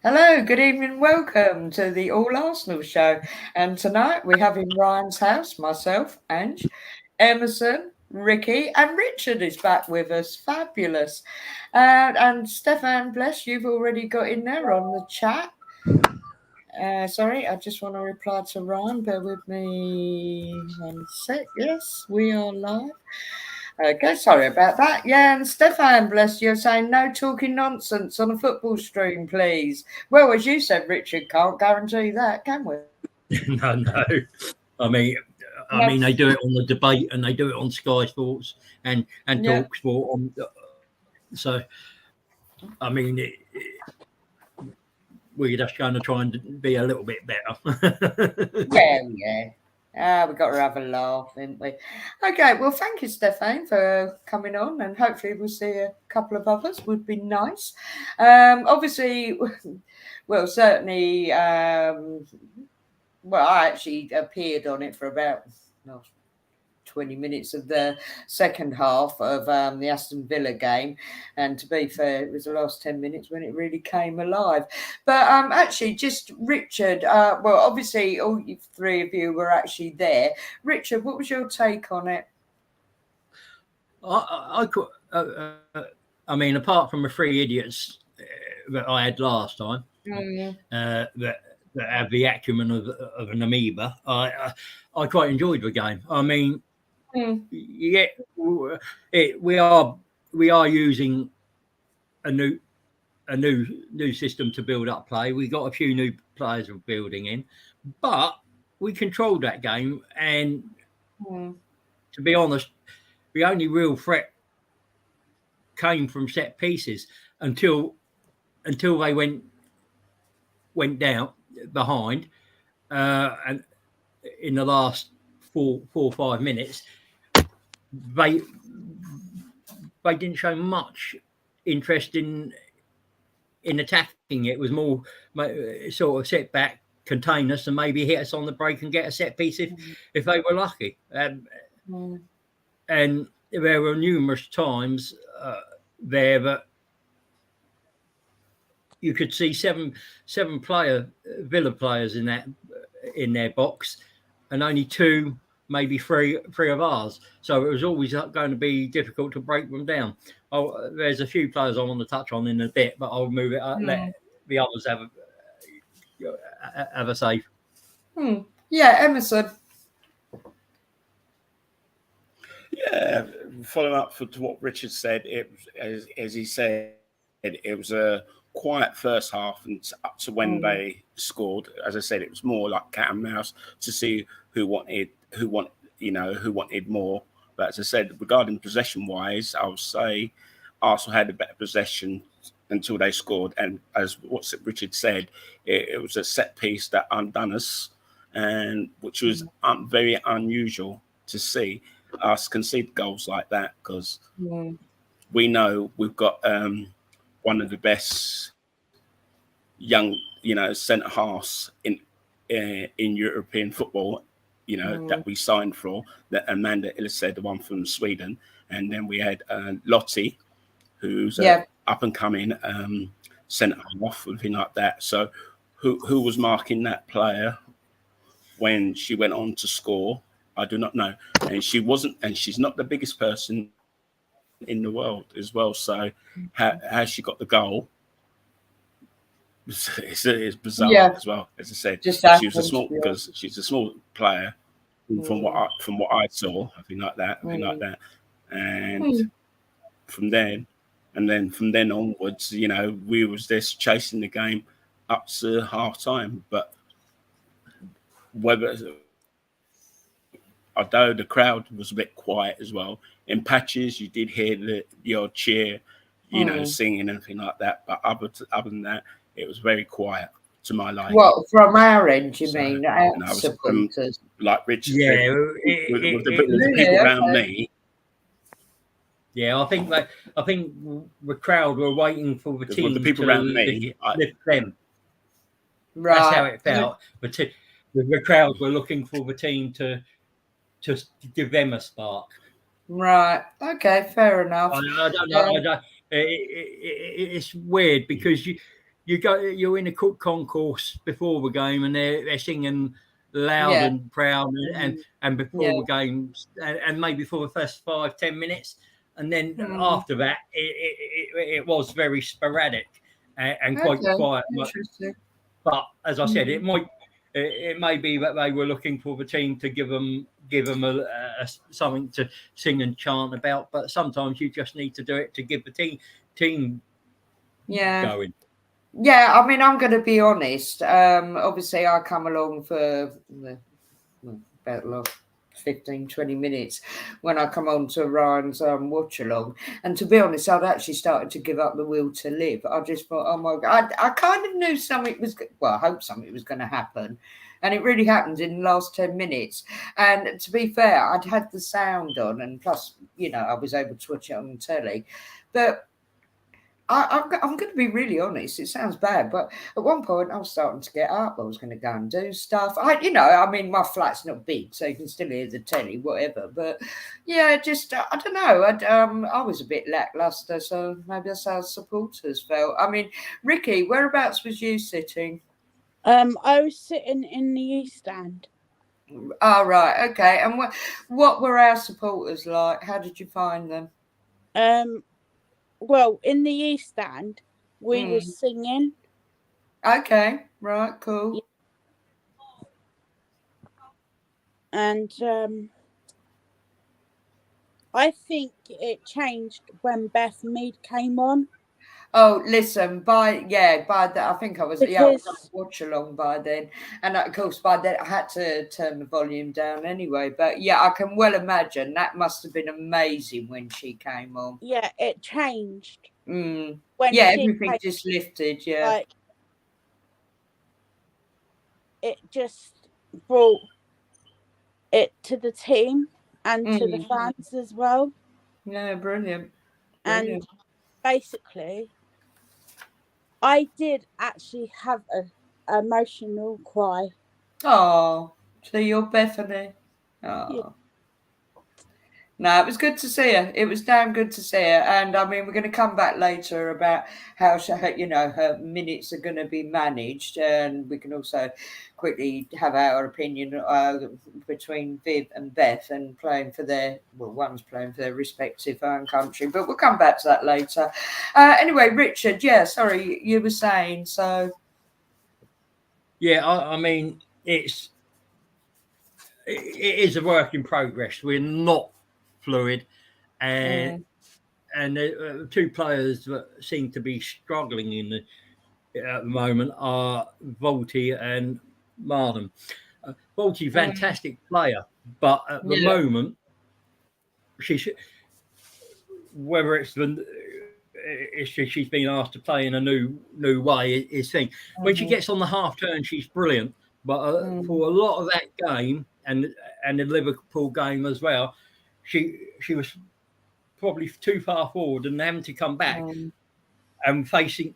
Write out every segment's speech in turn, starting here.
Hello, good evening, welcome to the All Arsenal show. And tonight we have in Ryan's house myself, Ange, Emerson, Ricky, and Richard is back with us. Fabulous. And Stefan, bless you've already got in there on the chat. Sorry, I just want to reply to Ryan. Bear with me 1 sec. Yes, we are live. Okay, sorry about that. Yeah, and Stefan, bless you, saying no talking nonsense on a football stream, please. Well, as you said, Richard, can't guarantee that, can we? No. I mean, No. they do it on the debate and they do it on Sky Sports and Yeah. Talk Sport. So, I mean, we're just going to try and be a little bit better. Yeah. We got to have a laugh, didn't we? Okay, well, thank you, Stefan, for coming on, and hopefully we'll see a couple of others. Would be nice. Obviously, well, certainly. Well, I actually appeared on it for about 20 minutes of the second half of the Aston Villa game. And to be fair, it was the last 10 minutes when it really came alive. But actually, just Richard, well, obviously, all you three of you were actually there. Richard, what was your take on it? I mean, apart from the three idiots that I had last time, Mm, that have the acumen of an amoeba, I quite enjoyed the game. I mean, mm, yeah, we are using a new system to build up play. We got a few new players we're building in, but we controlled that game. And mm, to be honest, the only real threat came from set pieces until they went down behind, and in the last 4 or 5 minutes, they didn't show much interest in attacking. It was more sort of set back, contain us, and maybe hit us on the break and get a set piece if they were lucky. mm, And there were numerous times there that you could see seven Villa players in their box, and only two, maybe three of ours. So it was always going to be difficult to break them down. There's a few players I want to touch on in a bit, but I'll move it. Let mm, the others have a say. mm. Yeah, Emerson. Yeah, following up to what Richard said, it as he said, it was a quiet first half and up to when they Mm, scored. As I said, it was more like cat and mouse to see who wanted more. But as I said, regarding possession wise, I would say Arsenal had a better possession until they scored. And as what Richard said, it was a set piece that undone us, and which was very unusual to see us concede goals like that, because mm, we know we've got one of the best young, centre halves in European football. That mm. we signed for, that Amanda Illiced, the one from Sweden, and then we had Lottie, who's a Yeah. up and coming centre half, something like that. So, who was marking that player when she went on to score? I do not know, and she wasn't, and she's not the biggest person in the world as well. So, how she got the goal? It's bizarre as Yeah. well. As I said, Just she was a happened small to be because on. she's a small player Mm, from what I saw. I think like that, mm, and mm. from then, and then from then onwards, we was just chasing the game up to half time. But whether although the crowd was a bit quiet as well, in patches you did hear the odd cheer, Mm. singing and anything like that. But other than that, it was very quiet to my liking. What, from our end, you So, mean, our and I was supporters? like Richard said, Yeah, with the Really? people around Okay. me, yeah. I think the crowd were waiting for the because with the team people to around me, lift them. That's how Right. it felt. The crowds were looking for the team to give them a spark. Right. Okay, fair I, enough. I don't know. Um, It's weird because you're in a concourse before the game, and they're singing loud Yeah. and proud, and Yeah. before the game, and maybe for the first 5-10 minutes, and then Mm. after that, it was very sporadic and quite Okay. quiet. Interesting. But as I said, Mm. it may be that they were looking for the team to give them something to sing and chant about. But sometimes you just need to do it to give the team Yeah. going. Yeah, I mean, I'm going to be honest. Obviously, I come along for about like 15, 20 minutes when I come on to Ryan's watch along. And to be honest, I'd actually started to give up the will to live. I just thought, oh my God, I kind of knew something was, well, I hope something was going to happen. And it really happened in the last 10 minutes. And to be fair, I'd had the sound on, and plus, I was able to watch it on the telly. But I'm going to be really honest. It sounds bad, but at one point I was starting to get up. I was going to go and do stuff. I mean, my flat's not big, so you can still hear the telly, whatever. But yeah, just I don't know. I was a bit lackluster, so maybe that's how supporters felt. I mean, Ricky, whereabouts was you sitting? I was sitting in the East Stand. Oh, right, okay. And what were our supporters like? How did you find them? Well, in the East Stand, we were singing. Okay, right, cool. And I think it changed when Beth Mead came on. Oh, listen, by that, I think I was on watch along by then, and of course by then I had to turn the volume down anyway. But yeah, I can well imagine that must have been amazing when she came on. Yeah, it changed. When she everything just lifted. Yeah, like, it just brought it to the team and to the fans as well. Yeah, brilliant. And basically, I did actually have an emotional cry. Oh, so you're Bethany. Oh. Yeah. No, it was good to see her. It was damn good to see her. And I mean, we're going to come back later about how her minutes are going to be managed, and we can also quickly have our opinion between Viv and Beth, and one's playing for their respective home country. But we'll come back to that later. Anyway, Richard, sorry, you were saying so. Yeah, I mean, it is a work in progress. We're not fluid, and the two players that seem to be struggling at the moment are Volti and Marden. Volti, fantastic player, but at the moment, whether it's she's been asked to play in a new way is thing. When she gets on the half turn, she's brilliant, but for a lot of that game and the Liverpool game as well, she was probably too far forward and having to come back and facing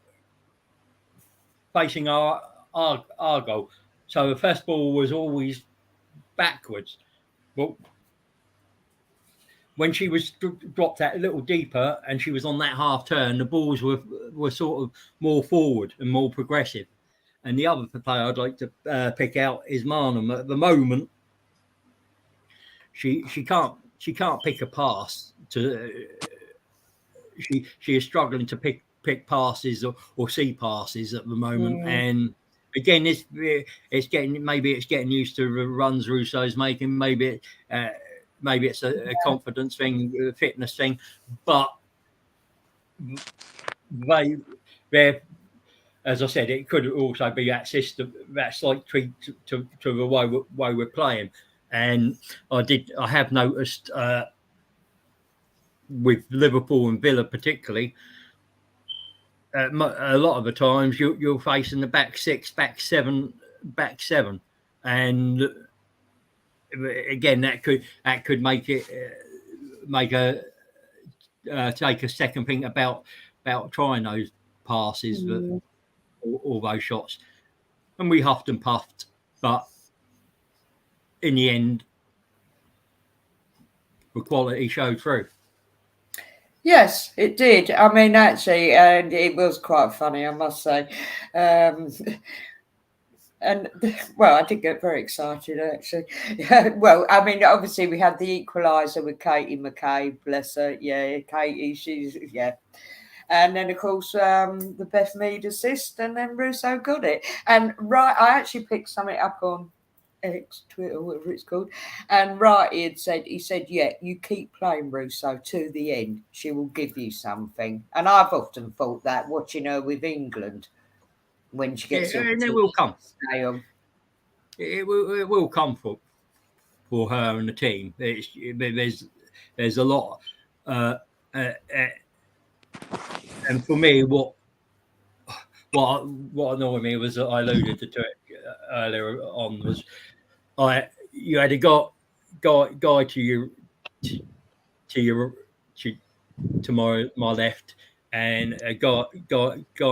our goal. So the first ball was always backwards. But when she was dropped that a little deeper and she was on that half turn, the balls were sort of more forward and more progressive. And the other player I'd like to pick out is Marnham. At the moment, she can't pick a pass to. She is struggling to pick passes or see passes at the moment, and again, it's getting used to the runs Russo's making. Maybe it's a confidence thing, a fitness thing, but they're, as I said, it could also be that system, that slight tweak to the way we're playing. And I have noticed with Liverpool and Villa particularly, a lot of the times you're facing the back six, back seven, and again that could make it take a second think about trying those passes, all those shots, and we huffed and puffed, but in the end, the quality showed through. Yes, it did. I mean, actually, and it was quite funny, I must say. Um, and well, I did get very excited actually. Well, I mean, obviously we had the equaliser with Katie McCabe, bless her. Yeah, Katie, she's yeah. And then of course the Beth Mead assist, and then Russo got it. And right, I actually picked something up on X, Twitter, whatever it's called. And right, he said, yeah, you keep playing Russo to the end. She will give you something. And I've often thought that watching her with England when she gets the And it opportunity will come. to stay on. It will come for her and the team. There's a lot, uh, uh, and for me, what annoyed me was that I alluded to it earlier on was you had a guy to your to my left, and a guy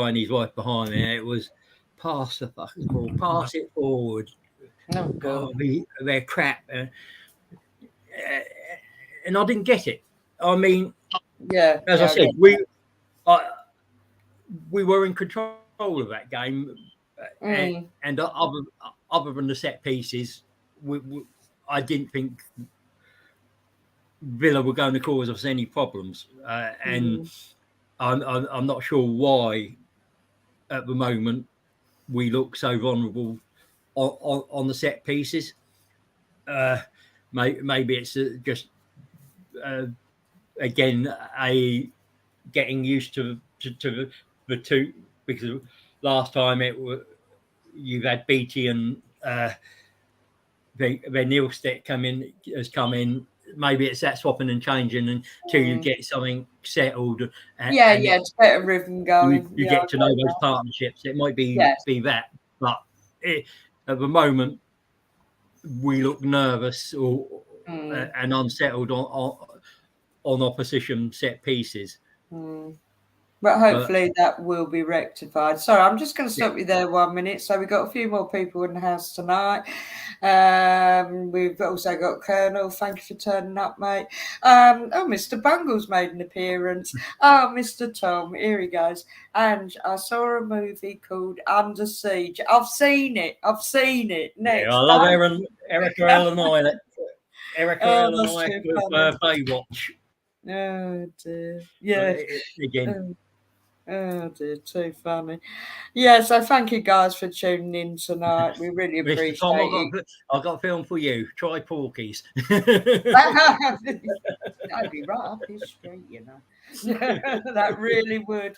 and his wife behind me. And it was pass the fucking ball, pass it forward. Oh God. They're crap, and I didn't get it. I mean, Yeah. as I Yeah. said, we were in control of that game, Mm, and other than the set pieces, I didn't think Villa were going to cause us any problems, and mm, I'm not sure why at the moment we look so vulnerable on the set pieces. Maybe it's just uh, again a getting used to the two, because last time you've had Beatty and the Neil stick has come in. Maybe it's that swapping and changing until you mm. get something settled, Yeah, and yeah, it's better rhythm going. you Yeah, I get to know get those that. partnerships. It might be Yes. that, but at the moment we look nervous or Mm, and unsettled on opposition set pieces. mm. But But hopefully that will be rectified. Sorry, I'm just going to yeah, stop you there 1 minute. So we've got a few more people in the house tonight. We've also got Colonel. Thank you for turning up, mate. Oh, Mr. Bungle's made an appearance. Oh, Mr. Tom, here he goes. And I saw a movie called Under Siege. I've seen it. I've seen it. yeah, I Next love time. Erica Illinois. Erica Oh, that's Illinois too with funny. Baywatch. Oh dear. Yeah. Again, Oh dear, too funny. Yeah, so thank you guys for tuning in tonight. We really Mr. Tom, appreciate you. I've got a film for you. Try Porkies. That'd be right up his street, you know. That really would.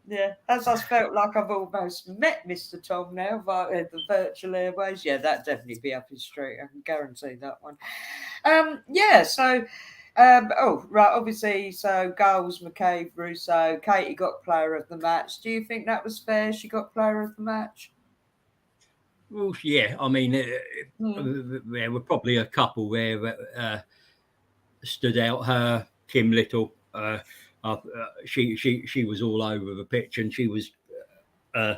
Yeah, as I felt like I've almost met Mr. Tom now via the virtual airways. Yeah, that'd definitely be up his street. I can guarantee that one. Yeah, so oh right, obviously, so goals, McCabe, Russo, Katie got player of the match. Do you think that was fair? She got player of the match? Well, yeah, I mean, Hmm. there were probably a couple there that stood out. Her, Kim Little, she was all over the pitch, and she was uh,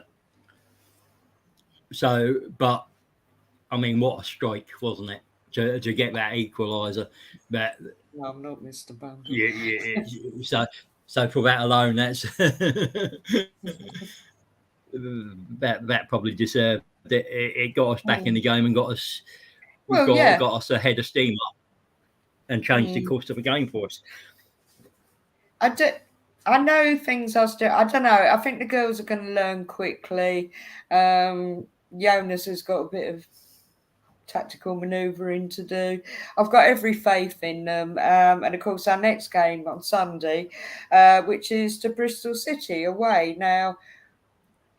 so. But I mean, what a strike, wasn't it? To get that equaliser, that No, I'm not Mr. Bungle. yeah, so for that alone, that's that probably deserved it. It got us back in the game and Well, yeah. got us ahead of steam up and changed the Mm. course of the game for us. I do. I know things are still. I don't know. I think the girls are going to learn quickly. Jonas has got a bit of tactical manoeuvring to do. I've got every faith in them. And of course, our next game on Sunday, which is to Bristol City away. Now,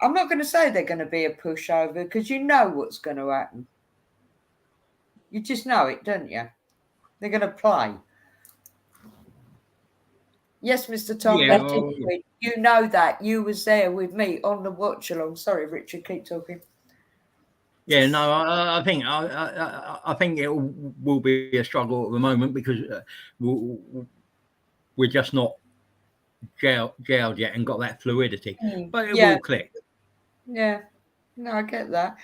I'm not going to say they're going to be a pushover because you know what's going to happen. You just know it, don't you? They're going to play. Yes, Mr. Tom, Yeah, they did well, win. You know that. You was there with me on the watch along. Sorry, Richard, keep talking. yeah. No, I think it will be a struggle at the moment because we're just not gelled yet and got that fluidity, but it Yeah, will click. yeah. No, I get that.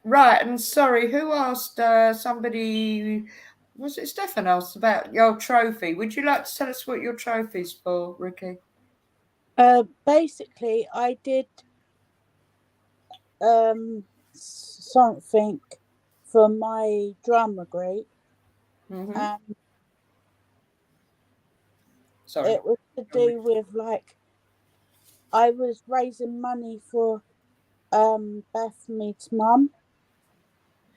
Right, and sorry, who asked somebody Was it Stefan asked about your trophy? Would you like to tell us what your trophy's for, Ricky? Basically, I did something for my drama group. Sorry. It was to do with I was raising money for Beth Mead's mum.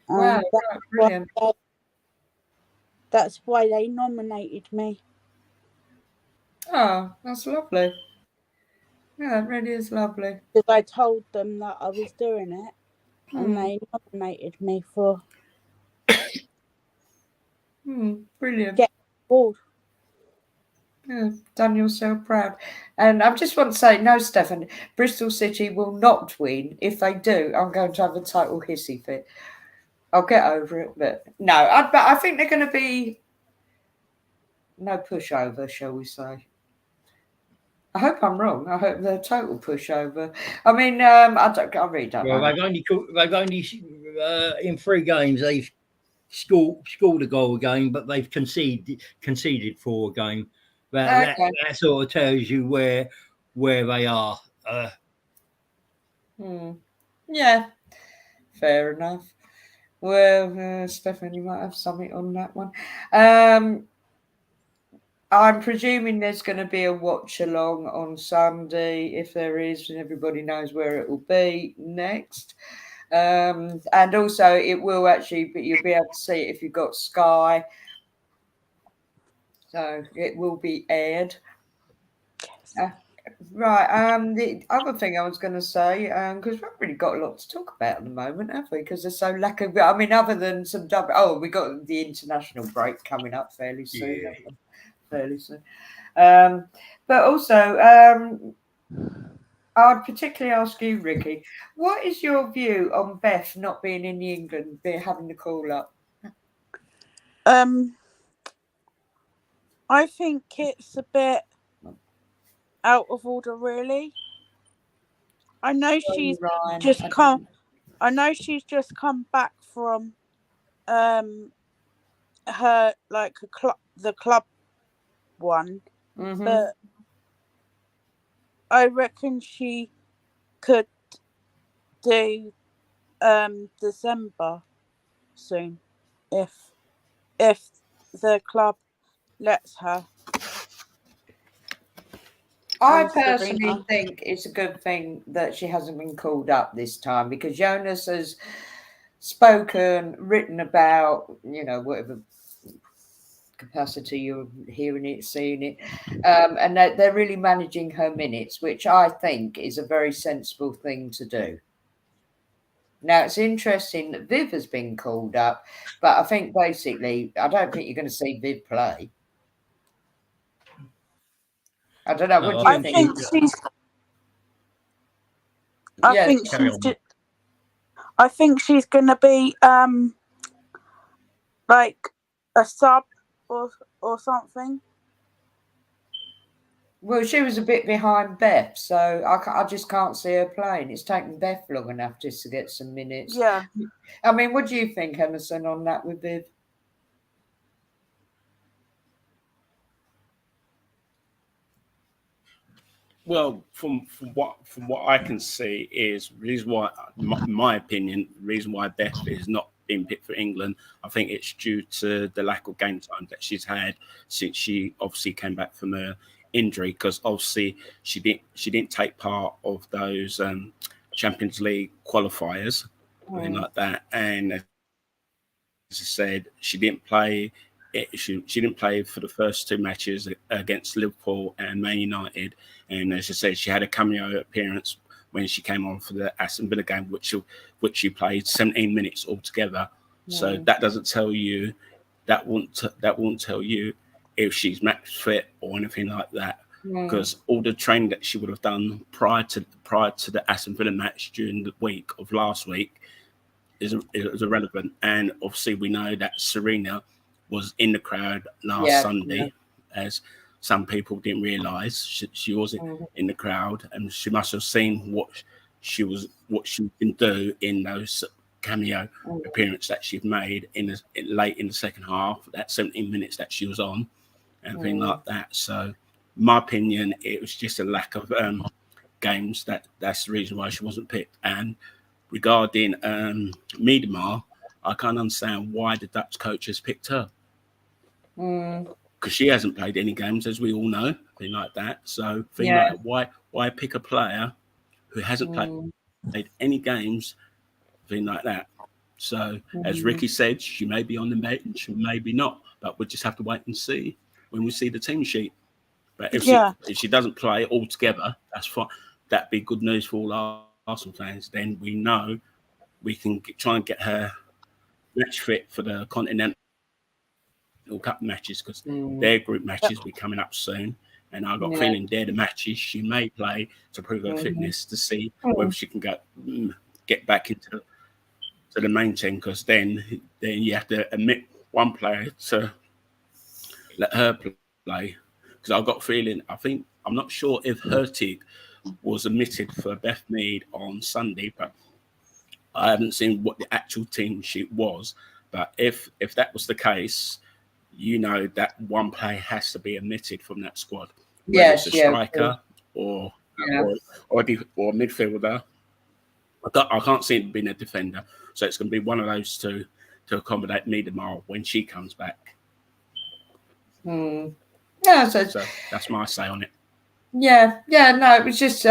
Wow, right, brilliant. That's why they nominated me. Oh, that's lovely. Yeah, it really is lovely. Because I told them that I was doing it, and they nominated me for Brilliant. getting bored. Yeah, done yourself proud. And I just want to say, no, Stefan, Bristol City will not win. If they do, I'm going to have a total hissy fit. I'll get over it, but no, but I think they're going to be no pushover, shall we say. I hope I'm wrong. I hope they're total pushover. I mean, I really don't know. They've only in 3 games they've scored a goal a game, but they've conceded 4 a game. That sort of tells you where they are. Yeah, fair enough. Well, Stephanie might have something on that one. I'm presuming there's going to be a watch along on Sunday. If there is, and everybody knows where it will be next. And also, it will actually, but you'll be able to see it if you've got Sky. So it will be aired. Right. The other thing I was going to say, because we've really got a lot to talk about at the moment, have we? Because there's so lack of. I mean, other than some we got the international break coming up fairly soon. Yeah. Fairly soon. But also, I'd particularly ask you, Ricky, what is your view on Beth not being in England, having the call up? I think it's a bit out of order, really. I know she's just come. I know she's just come back from her the club one, but I reckon she could do December soon if the club lets her. I personally think it's a good thing that she hasn't been called up this time, because Jonas has spoken, written about, whatever capacity you're hearing it, seeing it, and they're really managing her minutes, which I think is a very sensible thing to do. Now, it's interesting that Viv has been called up, but I think basically, I don't think you're going to see Viv play. I don't know. What do you think? I think she's going to be like a sub or something. Well, she was a bit behind Beth, so I just can't see her playing. It's taken Beth long enough just to get some minutes. Yeah. I mean, what do you think, Emerson, on that with Viv? Well, from what I can see is reason why, my opinion, the reason why Beth is not being picked for England, I think it's due to the lack of game time that she's had since she obviously came back from her injury, because obviously she didn't take part of those Champions League qualifiers, anything like that, and as I said, she didn't play. She didn't play for the first 2 matches against Liverpool and Man United, and as I said, she had a cameo appearance when she came on for the Aston Villa game, which she played 17 minutes altogether. So that doesn't tell you, that won't tell you if she's match fit or anything like that, because all the training that she would have done prior to the Aston Villa match during the week of last week is irrelevant. And obviously we know that Serena was in the crowd last Sunday, as some people didn't realise. She wasn't in the crowd, and she must have seen what she can do in those cameo appearance that she'd made late in the second half, that 17 minutes that she was on, and things like that. So, my opinion, it was just a lack of games. That's the reason why she wasn't picked. And regarding Mead, I can't understand why the Dutch coach has picked her. Because she hasn't played any games, as we all know, thing like that. So, like why pick a player who hasn't played any games, thing like that. So, as Ricky said, she may be on the bench, maybe not, but we'll just have to wait and see when we see the team sheet. But if she doesn't play altogether, that's fine. That'd be good news for all our Arsenal fans. Then we know we can try and get her match fit for the Continental Cup matches, because their group matches will be coming up soon. And I've got a feeling they're the matches she may play to prove her fitness, to see whether she can get back into the main team, because then you have to admit one player to let her play. Because I've got a feeling, I'm not sure if Hurtig was omitted for Beth Mead on Sunday, but I haven't seen what the actual team sheet was. But if that was the case, that one player has to be omitted from that squad. Whether it's a striker or midfielder. I can't see it being a defender. So it's going to be one of those two to accommodate Miedemar when she comes back. Yeah, so that's my say on it. No, it was just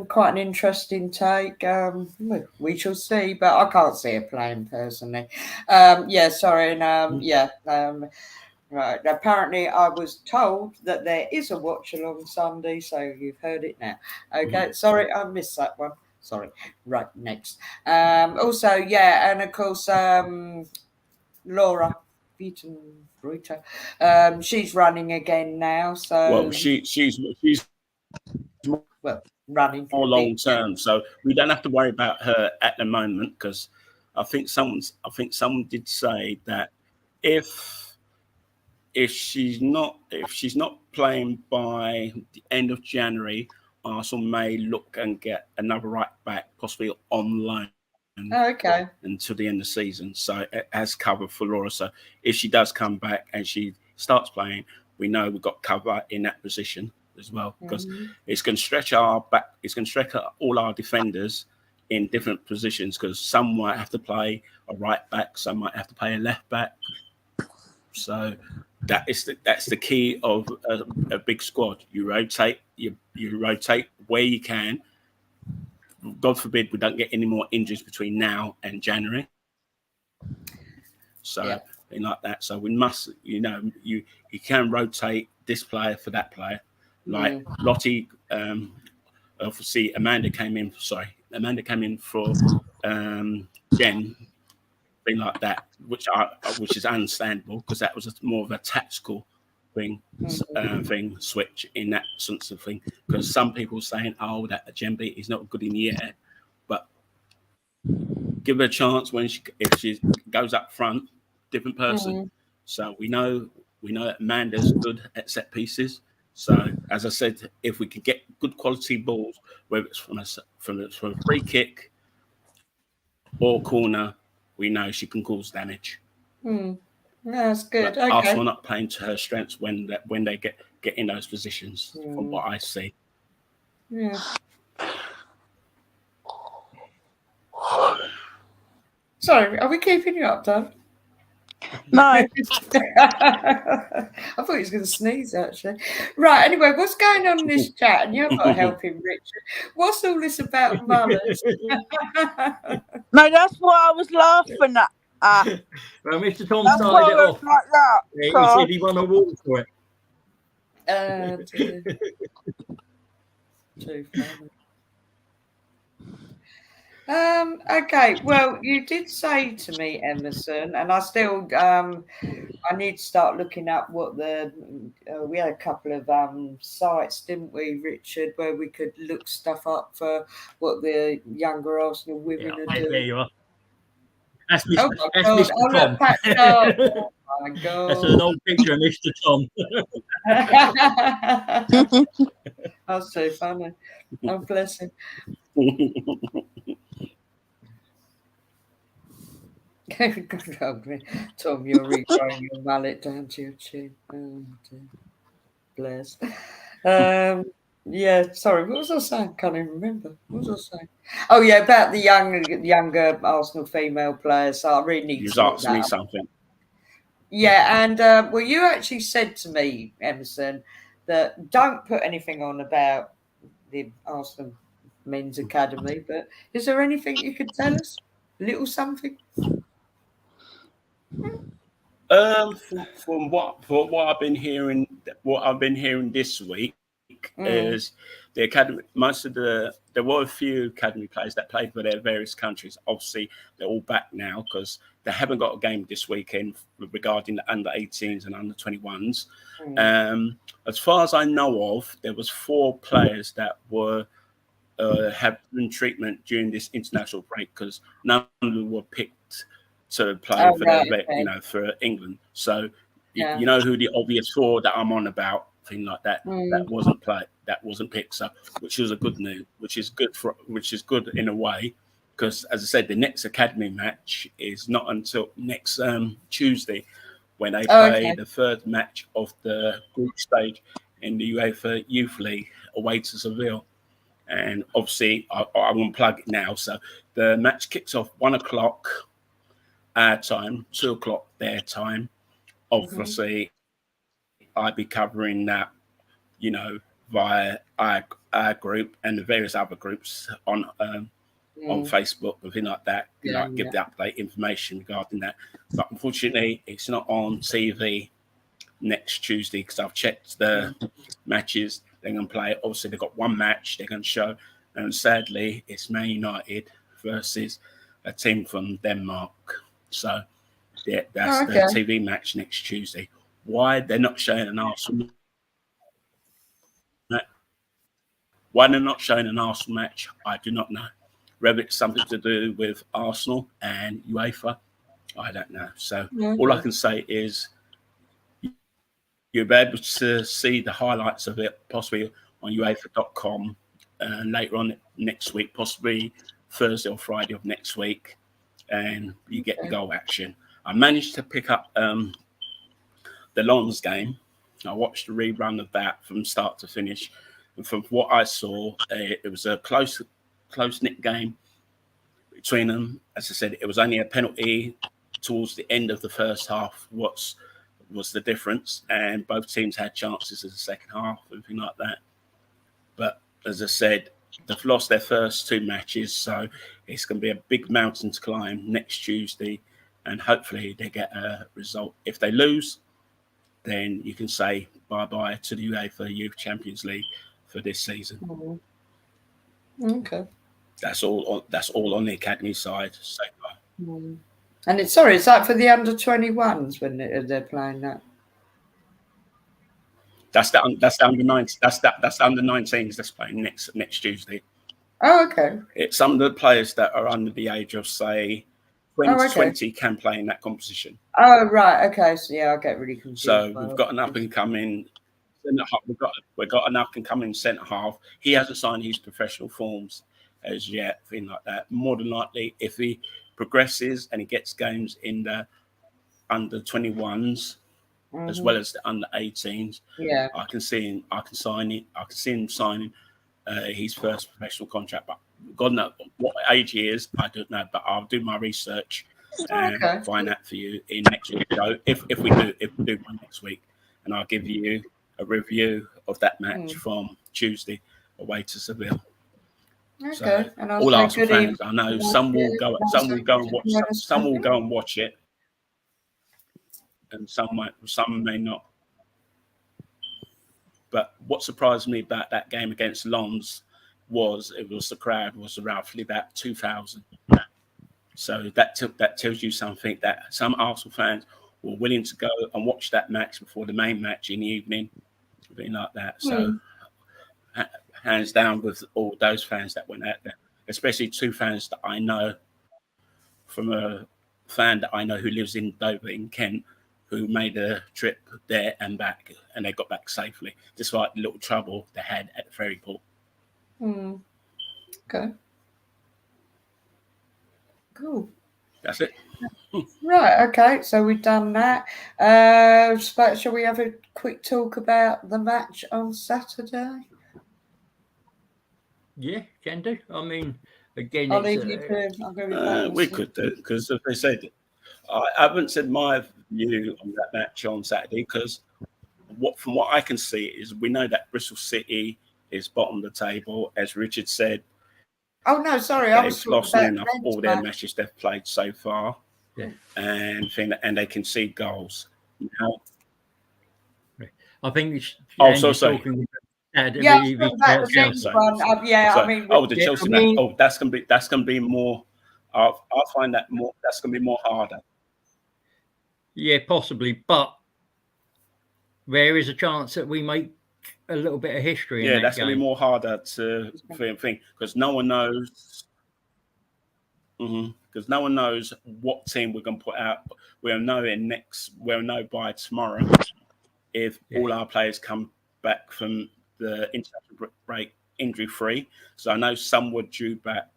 quite an interesting take. We shall see, but I can't see her playing personally. Right. Apparently, I was told that there is a watch along Sunday, so you've heard it now. Okay, sorry, I missed that one. Sorry. Right, next. Also, and of course, Laura Bruta. She's running again now. So she's running more long term, so we don't have to worry about her at the moment, because I think someone did say that if she's not playing by the end of January, Arsenal may look and get another right back, possibly on loan. Okay. Until the end of the season. So it has cover for Laura. So if she does come back and she starts playing, we know we've got cover in that position as well, because it's going to stretch our back. It's going to stretch all our defenders in different positions, because some might have to play a right back, some might have to play a left back. So that's the key of a big squad. You rotate. You rotate where you can. God forbid we don't get any more injuries between now and January. So like that. So we must, you can rotate this player for that player. Like Lottie, obviously Amanda came in for Jen, thing like that, which is understandable, because that was more of a tactical thing switch in that sense of thing, because some people saying that Gembe is not good in the air, but give her a chance if she goes up front, different person. So we know that Amanda's good at set pieces. So as I said, if we can get good quality balls, whether it's from a free kick or corner, we know she can cause damage. That's good. But Arsenal not playing to her strengths when they get in those positions, from what I see. Yeah. Sorry, are we keeping you up, Dan? No. I thought he was going to sneeze, actually. Right, anyway, what's going on in this chat? And you're not helping, Richard. What's all this about mullets? No, that's what I was laughing at. Well, Mr. Tom That's started it off. Like that. He said he won a award for it. Too funny. Okay, well, you did say to me, Emerson, and I still I need to start looking up what we had a couple of sites, didn't we, Richard, where we could look stuff up for what the younger Arsenal women are doing. There you are. That's Mr. Oh my God. Mr. Tom. Oh my God. That's an old picture of Mr. Tom. That's so funny. Oh, bless him. Tom, you're regrowing your mallet down to your chin. Oh, dear. Bless. Yeah, sorry, what was I saying? Can't even remember. What was I saying? Oh, yeah, about the younger Arsenal female players. So I really need You was to look asking that me up. something. Yeah, and well, you actually said to me, Emerson, that don't put anything on about the Arsenal Men's Academy. But is there anything you could tell us? A little something? From what I've been hearing this week is the academy. Most of there were a few academy players that played for their various countries. Obviously, they're all back now because they haven't got a game this weekend regarding the under 18s and under 21s. As far as I know of, there was 4 players that were having treatment during this international break because none of them were picked to play Oh, for right, their, okay. for England. So Yeah. you know who the obvious 4 that I'm on about, thing like that, that wasn't picked. So which is a good news, which is good in a way, because as I said, the next academy match is not until next Tuesday, when they play the 3rd match of the group stage in the UEFA Youth League away to Seville. And obviously, I won't plug it now. So the match kicks off 1 o'clock our time, 2 o'clock their time. Obviously, I'd be covering that, via our group and the various other groups on Facebook, everything like that. Give the update information regarding that. But unfortunately, it's not on TV next Tuesday because I've checked the matches they're going to play. Obviously, they've got one match they're going to show, and sadly, it's Man United versus a team from Denmark. So, yeah, that's the TV match next Tuesday. Why they're not showing an Arsenal match, I do not know. Whether it's something to do with Arsenal and UEFA, I don't know. So, all I can say is you'll be able to see the highlights of it possibly on UEFA.com later on next week, possibly Thursday or Friday of next week, and you get the goal action. I managed to pick up the Lons game. I watched the rerun of that from start to finish, and from what I saw, it was a close-knit game between them. As I said, it was only a penalty towards the end of the first half. Was the difference, and both teams had chances in the second half, everything like that. But as I said, they've lost their first 2 matches, so it's going to be a big mountain to climb next Tuesday, and hopefully they get a result. If they lose, then you can say bye-bye to the UEFA Youth Champions League for this season. Okay. That's all on the academy side so far. And it's like for the under 21s when they're playing that. That's the under 19. That's the under 19s that's playing next Tuesday. Oh, okay. It's some of the players that are under the age of say 20 can play in that competition. Oh, right. Okay. So yeah, I get really confused. So we've got an up and coming centre half. We've got an up and coming centre half. He hasn't signed his professional forms as yet, thing like that. More than likely, if he progresses and he gets games in the under 21s as well as the under 18s, I can see him. I can see him signing his first professional contract. But God knows what age he is. I don't know, but I'll do my research and find that for you in next week. So if we do one next week, and I'll give you a review of that match from Tuesday away to Seville. Okay. So and all Arsenal fans, I know some will go and watch it, and some may not. But what surprised me about that game against Lons was the crowd was roughly about 2,000. So that tells you something, that some Arsenal fans were willing to go and watch that match before the main match in the evening, something like that. So hands down with all those fans that went out there, especially 2 fans that I know, from a fan that I know who lives in Dover in Kent, who made a trip there and back, and they got back safely, despite the little trouble they had at the ferry port. Okay. Cool. That's it. Right, okay, so we've done that. Shall we have a quick talk about the match on Saturday? Yeah, can do. I mean, again, I'll it's leave you to. I'm going to be back. We could do, because as they said, I haven't said my view on that match on Saturday, because from what I can see is we know that Bristol City is bottom of the table, as Richard said. Oh no, sorry, I was They've talking lost about enough all their matches they've played so far, and they concede goals. Now, I think sorry. talking about the men's one. I mean, the Chelsea match. Oh, that's gonna be more. I find that more. That's gonna be more harder. Yeah, possibly, but there is a chance that we make a little bit of history. Yeah, that's gonna be more harder to think, because no one knows. Because no one knows what team we're going to put out. We'll know by tomorrow if all our players come back from the international break injury free. So I know some were due back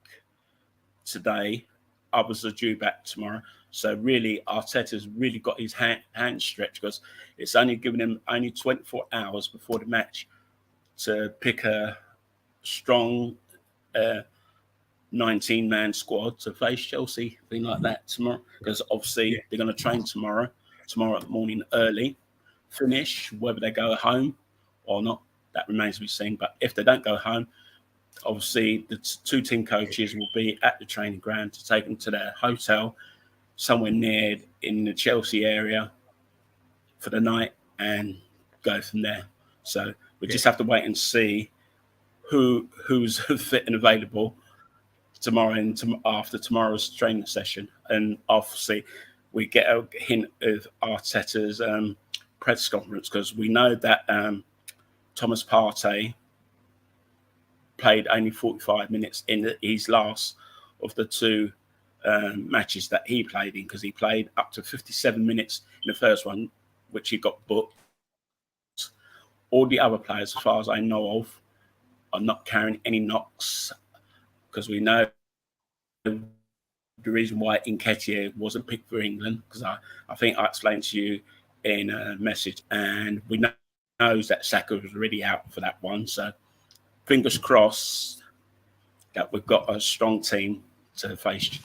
today, others are due back tomorrow. So really, Arteta's really got his hand stretched, because it's only given him only 24 hours before the match to pick a strong 19-man squad to face Chelsea, thing like that tomorrow, because obviously they're going to train tomorrow morning early, finish, whether they go home or not, that remains to be seen. But if they don't go home, obviously the two team coaches will be at the training ground to take them to their hotel somewhere near in the Chelsea area for the night and go from there. So we just have to wait and see who's fit and available tomorrow and after tomorrow's training session. And obviously we get a hint of Arteta's press conference, because we know that Thomas Partey played only 45 minutes in his last of the two matches that he played in, because he played up to 57 minutes in the first one, which he got booked. All the other players, as far as I know of, are not carrying any knocks, because we know the reason why Nketiah wasn't picked for England, because I think I explained to you in a message, and we know that Saka was already out for that one. So fingers crossed that we've got a strong team to face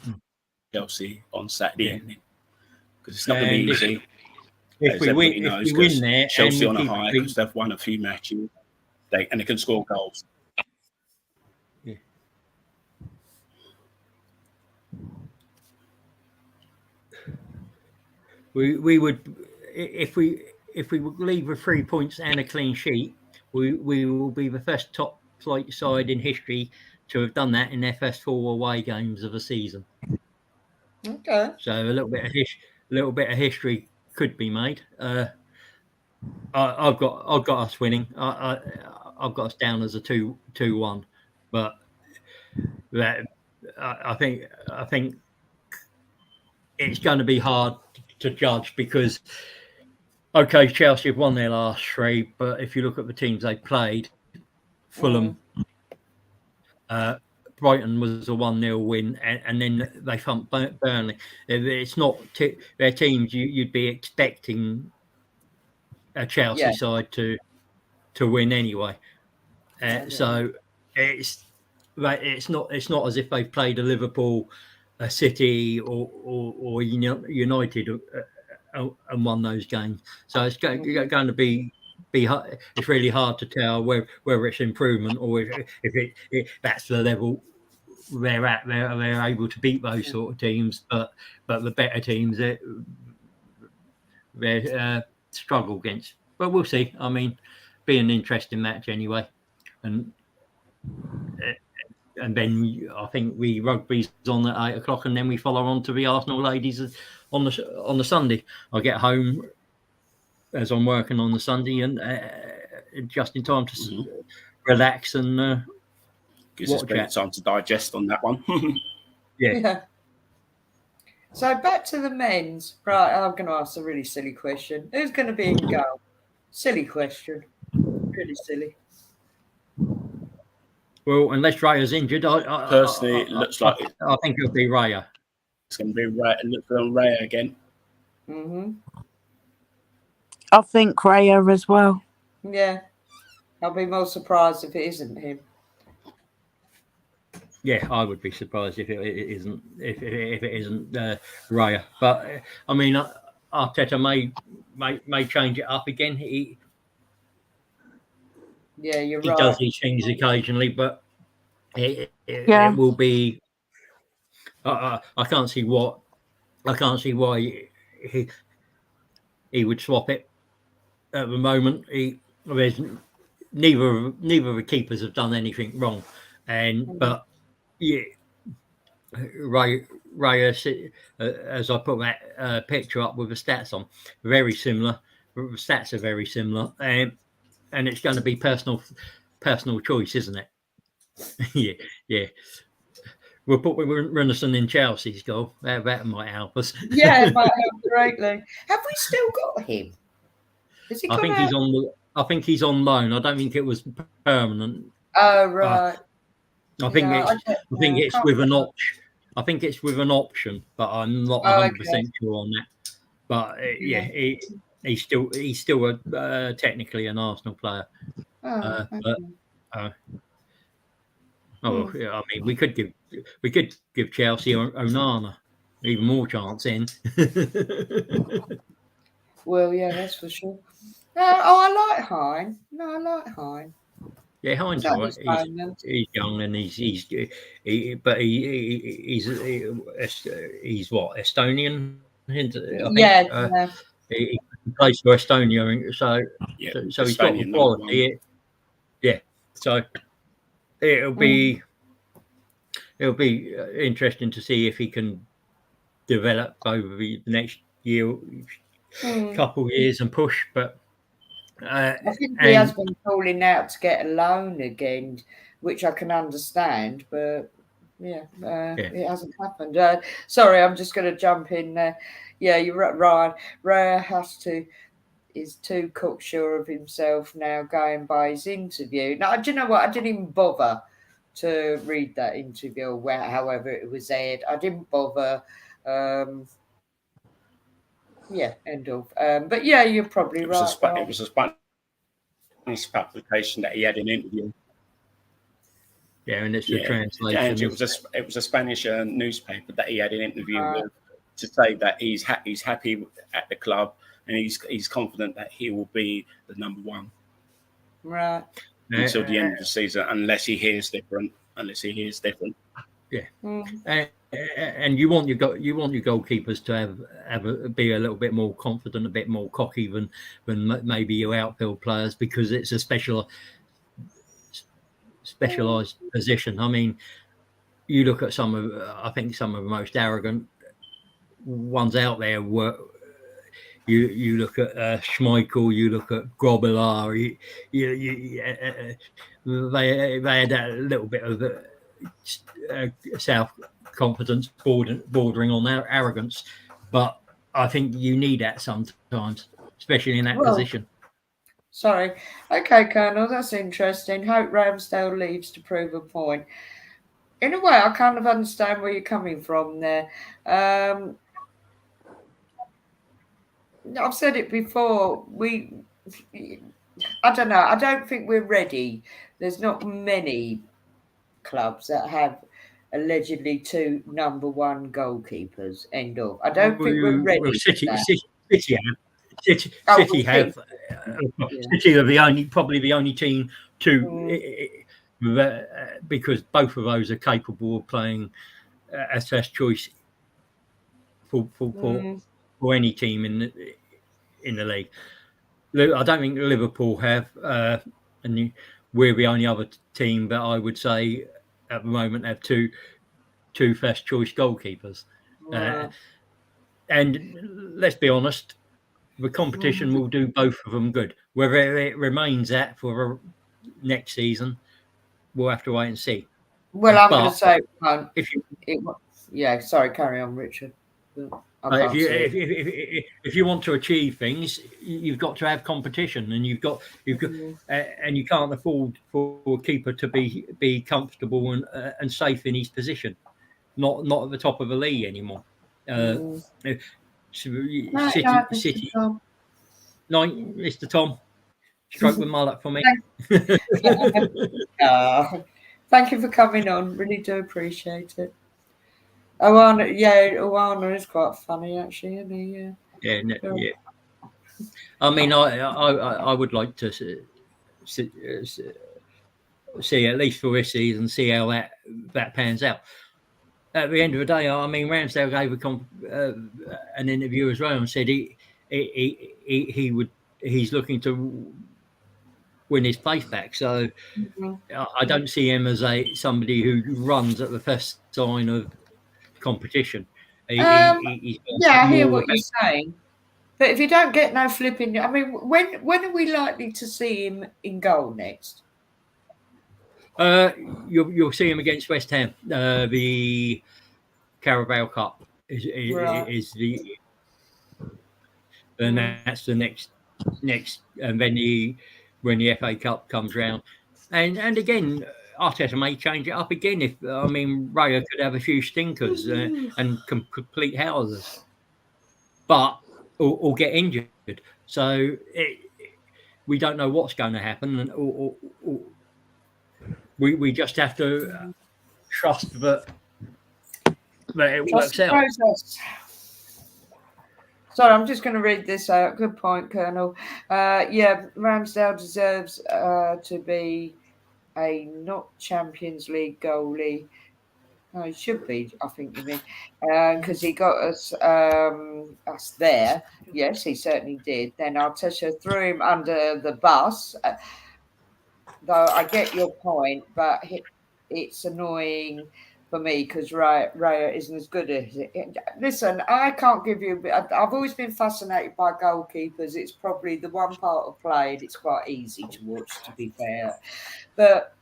Chelsea on Saturday evening, because it's not going to be easy. If we win there, Chelsea on a high, because they've won a few matches, and they can score goals. Yeah. We would, if we leave with 3 points and a clean sheet, we will be the first top flight side in history to have done that in their first 4 away games of a season. Okay. So a little bit of history could be made. I've got us winning. I've got us down as a 2-1, but I think it's going to be hard to judge, because Chelsea have won their last 3, but if you look at the teams they played, Fulham, Brighton was a 1-0 win, and then they thumped Burnley. It's not their teams you'd be expecting a Chelsea side to win anyway. So it's not as if they've played a Liverpool, a City, or United and won those games. So it's going to be it's really hard to tell whether it's improvement or if that's the level they're at. They're able to beat those sort of teams, but the better teams they struggle against. But we'll see. I mean, be an interesting match anyway, and then I think rugby's on at 8:00, and then we follow on to the Arsenal ladies on the Sunday. I get home as I'm working on the Sunday, and just in time to relax and gives us plenty of time to digest on that one. Yeah. So back to the men's. Right, I'm going to ask a really silly question. Who's going to be in goal? Silly question. Really silly. Well, unless Raya's injured, Personally, it looks like I think it'll be Raya. going to be Raya again. I think Raya as well. Yeah, I'll be more surprised if it isn't him. Yeah, I would be surprised if it isn't if it isn't Raya. But I mean, Arteta may change it up again. Yeah, you're He right. does these things occasionally, but it will be. I can't see why he would swap it at the moment. There's neither of the keepers have done anything wrong, but yeah, Raya, as I put that picture up with the stats on, very similar. The stats are very similar, and it's going to be personal choice, isn't it? yeah. We'll put Runnison in Chelsea's goal. That might help us. Yeah, it might help greatly. Have we still got him? Is he? I think he's on. I think he's on loan. I don't think it was permanent. Oh right. I think it's with an option. I think it's with an option, but I'm not 100% sure on that. But yeah, he's still technically an Arsenal player. But I mean, we could give Chelsea Onana even more chance in. Well, yeah, that's for sure. I like Hine. No, I like Hine. Yeah, Hine's right. He's young and he's what, Estonian? I think. He plays for Estonia, so he's got the quality. Yeah, so it'll be interesting to see if he can develop over the next couple of years and push. But I think he has been calling out to get a loan again, which I can understand, but it hasn't happened. Sorry, I'm just going to jump in there. Yeah, you're right, Ryan. Raya is too cocksure of himself now, going by his interview. Now, do you know what? I didn't even bother to read that interview, however it was aired. I didn't bother. End of. But yeah, you're probably right. It was a Spanish publication that he had an interview. Yeah, and it's a translation. It was a Spanish newspaper that he had an interview with to say that he's happy at the club and he's confident that he will be the number one. Right. Until the end of the season, unless he hears different. Yeah. And you want your goalkeepers to be a little bit more confident, a bit more cocky than maybe your outfield players, because it's a specialized position. I mean, you look at some of the most arrogant ones out there. You look at Schmeichel, you look at Grobbelaar. They had a little bit of self-confidence bordering on arrogance, but I think you need that sometimes, especially in that position. Sorry. Okay, Colonel, that's interesting. Hope Ramsdale leaves to prove a point. In a way, I kind of understand where you're coming from there. I've said it before. I don't know. I don't think we're ready. There's not many clubs that have allegedly 2 number 1 goalkeepers. End of. I don't think we're ready. Well, City are probably the only team because both of those are capable of playing as first choice for any team in the league. I don't think Liverpool have, and we're the only other team that I would say at the moment have two first choice goalkeepers. And let's be honest, the competition will do both of them good. Whether it remains that for next season, we'll have to wait and see. Well, I'm going to say, sorry, carry on, Richard. If you want to achieve things, you've got to have competition, and you've got and you can't afford for a keeper to be comfortable and safe in his position, not at the top of the league anymore. City, Mr. Tom. night, Mr. Tom. Stroke with my luck for me. Thank you for coming on. Really do appreciate it. Owana is quite funny actually, isn't he? Yeah. Yeah. I mean, I would like to see at least for this season, see how that pans out. At the end of the day, I mean, Ramsdale gave an interview as well and said he's looking to win his place back. So I don't see him as somebody who runs at the first sign of competition. I hear what you're saying. But if you don't get no flipping, I mean, when are we likely to see him in goal next? You'll see him against West Ham. The Carabao Cup is and that's the next, and then when the FA Cup comes round, and again, Arteta may change it up again if Raya could have a few stinkers and complete howlers, but or get injured. So we don't know what's going to happen, and or we just have to trust that it works out. Sorry, I'm just going to read this out. Good point, Colonel. Ramsdale deserves to be a not Champions League goalie. No, he should be, I think you mean, because he got us there. Yes, he certainly did. Then Arteta threw him under the bus. Though I get your point, but it's annoying for me because Raya isn't as good as it. Listen, I can't give you. I've always been fascinated by goalkeepers. It's probably the one part of play it's quite easy to watch, to be fair. But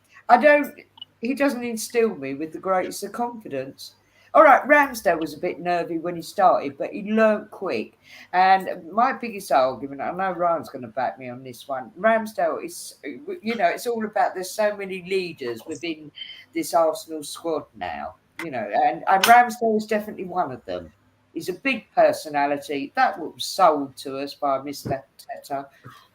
he doesn't instill me with the greatest of confidence. All right, Ramsdale was a bit nervy when he started, but he learnt quick. And my biggest argument, I know Ryan's going to back me on this one, Ramsdale is, it's all about there's so many leaders within this Arsenal squad now, and Ramsdale is definitely one of them. He's a big personality. That was sold to us by Mr. Teta.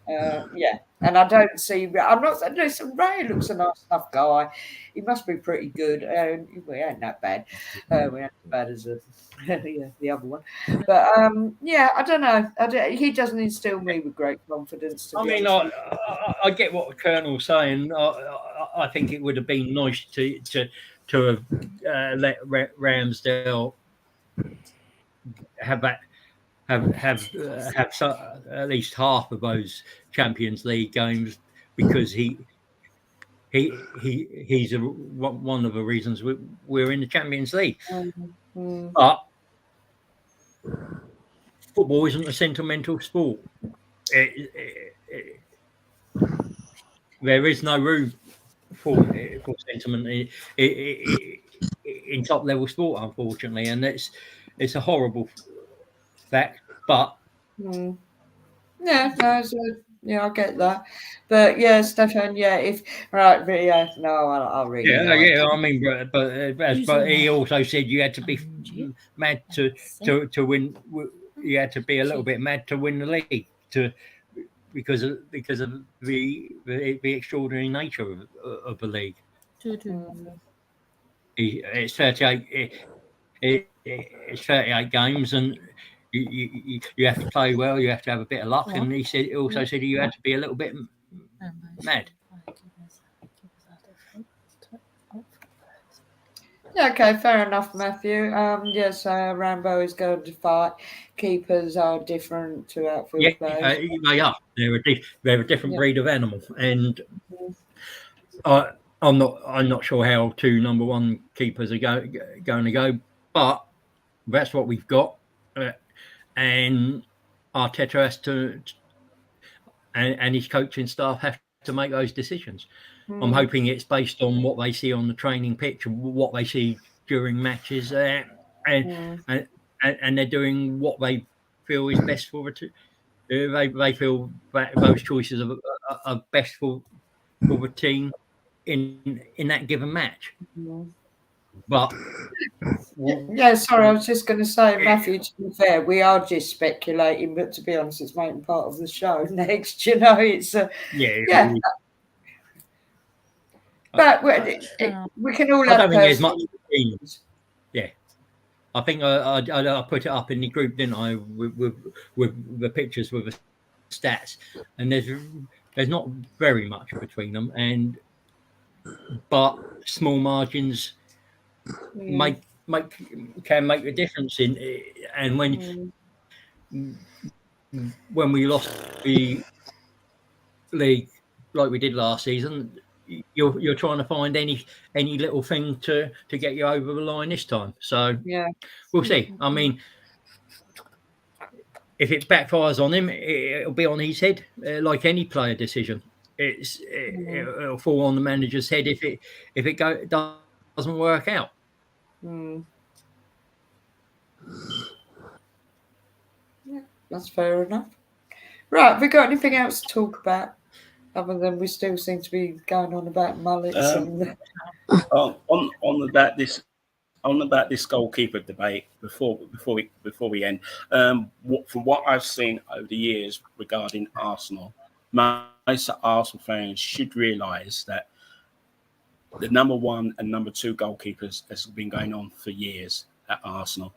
And I don't see. I'm not. Listen, Ray looks a nice enough guy. He must be pretty good. We ain't that bad. We ain't as bad as the other one. But I don't know. He doesn't instill me with great confidence. I get what the Colonel's saying. I think it would have been nice to have let Ramsdale have that. Have at least half of those Champions League games because he's one of the reasons we're in the Champions League. But football isn't a sentimental sport. There is no room for sentiment in top level sport, unfortunately, and it's a horrible fact, but I get that, but Stefan, I'll read. I mean, but he also said you had to be mad to win. You had to be a little bit mad to win the league because of the extraordinary nature of the league. It's 38. It's 38 games and. You have to play well. You have to have a bit of luck, and he also said you had to be a little bit mad. Okay, fair enough, Matthew. Rambo is going to fight. Keepers are different to outfield players. They are. They're a different breed of animal, and I'm not sure how two number one keepers are going to go, but that's what we've got. And Arteta has to, and his coaching staff have to make those decisions. I'm hoping it's based on what they see on the training pitch, what they see during matches, and they're doing what they feel is best for the team. They feel that those choices are best for the team in that given match. But Yeah, sorry, I was just going to say, Matthew, to be fair, we are just speculating, but to be honest, it's making part of the show next, it's yeah. But we can all I have don't think there's much personal between them. opinions. Yeah. I think I put it up in the group, didn't I, with the pictures with the stats, and there's not very much between them, but small margins can make a difference in, and when we lost the league like we did last season, you're trying to find any little thing to get you over the line this time. So we'll see. I mean, if it backfires on him, it'll be on his head, like any player decision. It'll fall on the manager's head if it doesn't work out. Yeah, that's fair enough. Right, have we got anything else to talk about? Other than we still seem to be going on about mullets and on about this goalkeeper debate before we end. From what I've seen over the years regarding Arsenal, most Arsenal fans should realise that the number 1 and number 2 goalkeepers has been going on for years at Arsenal.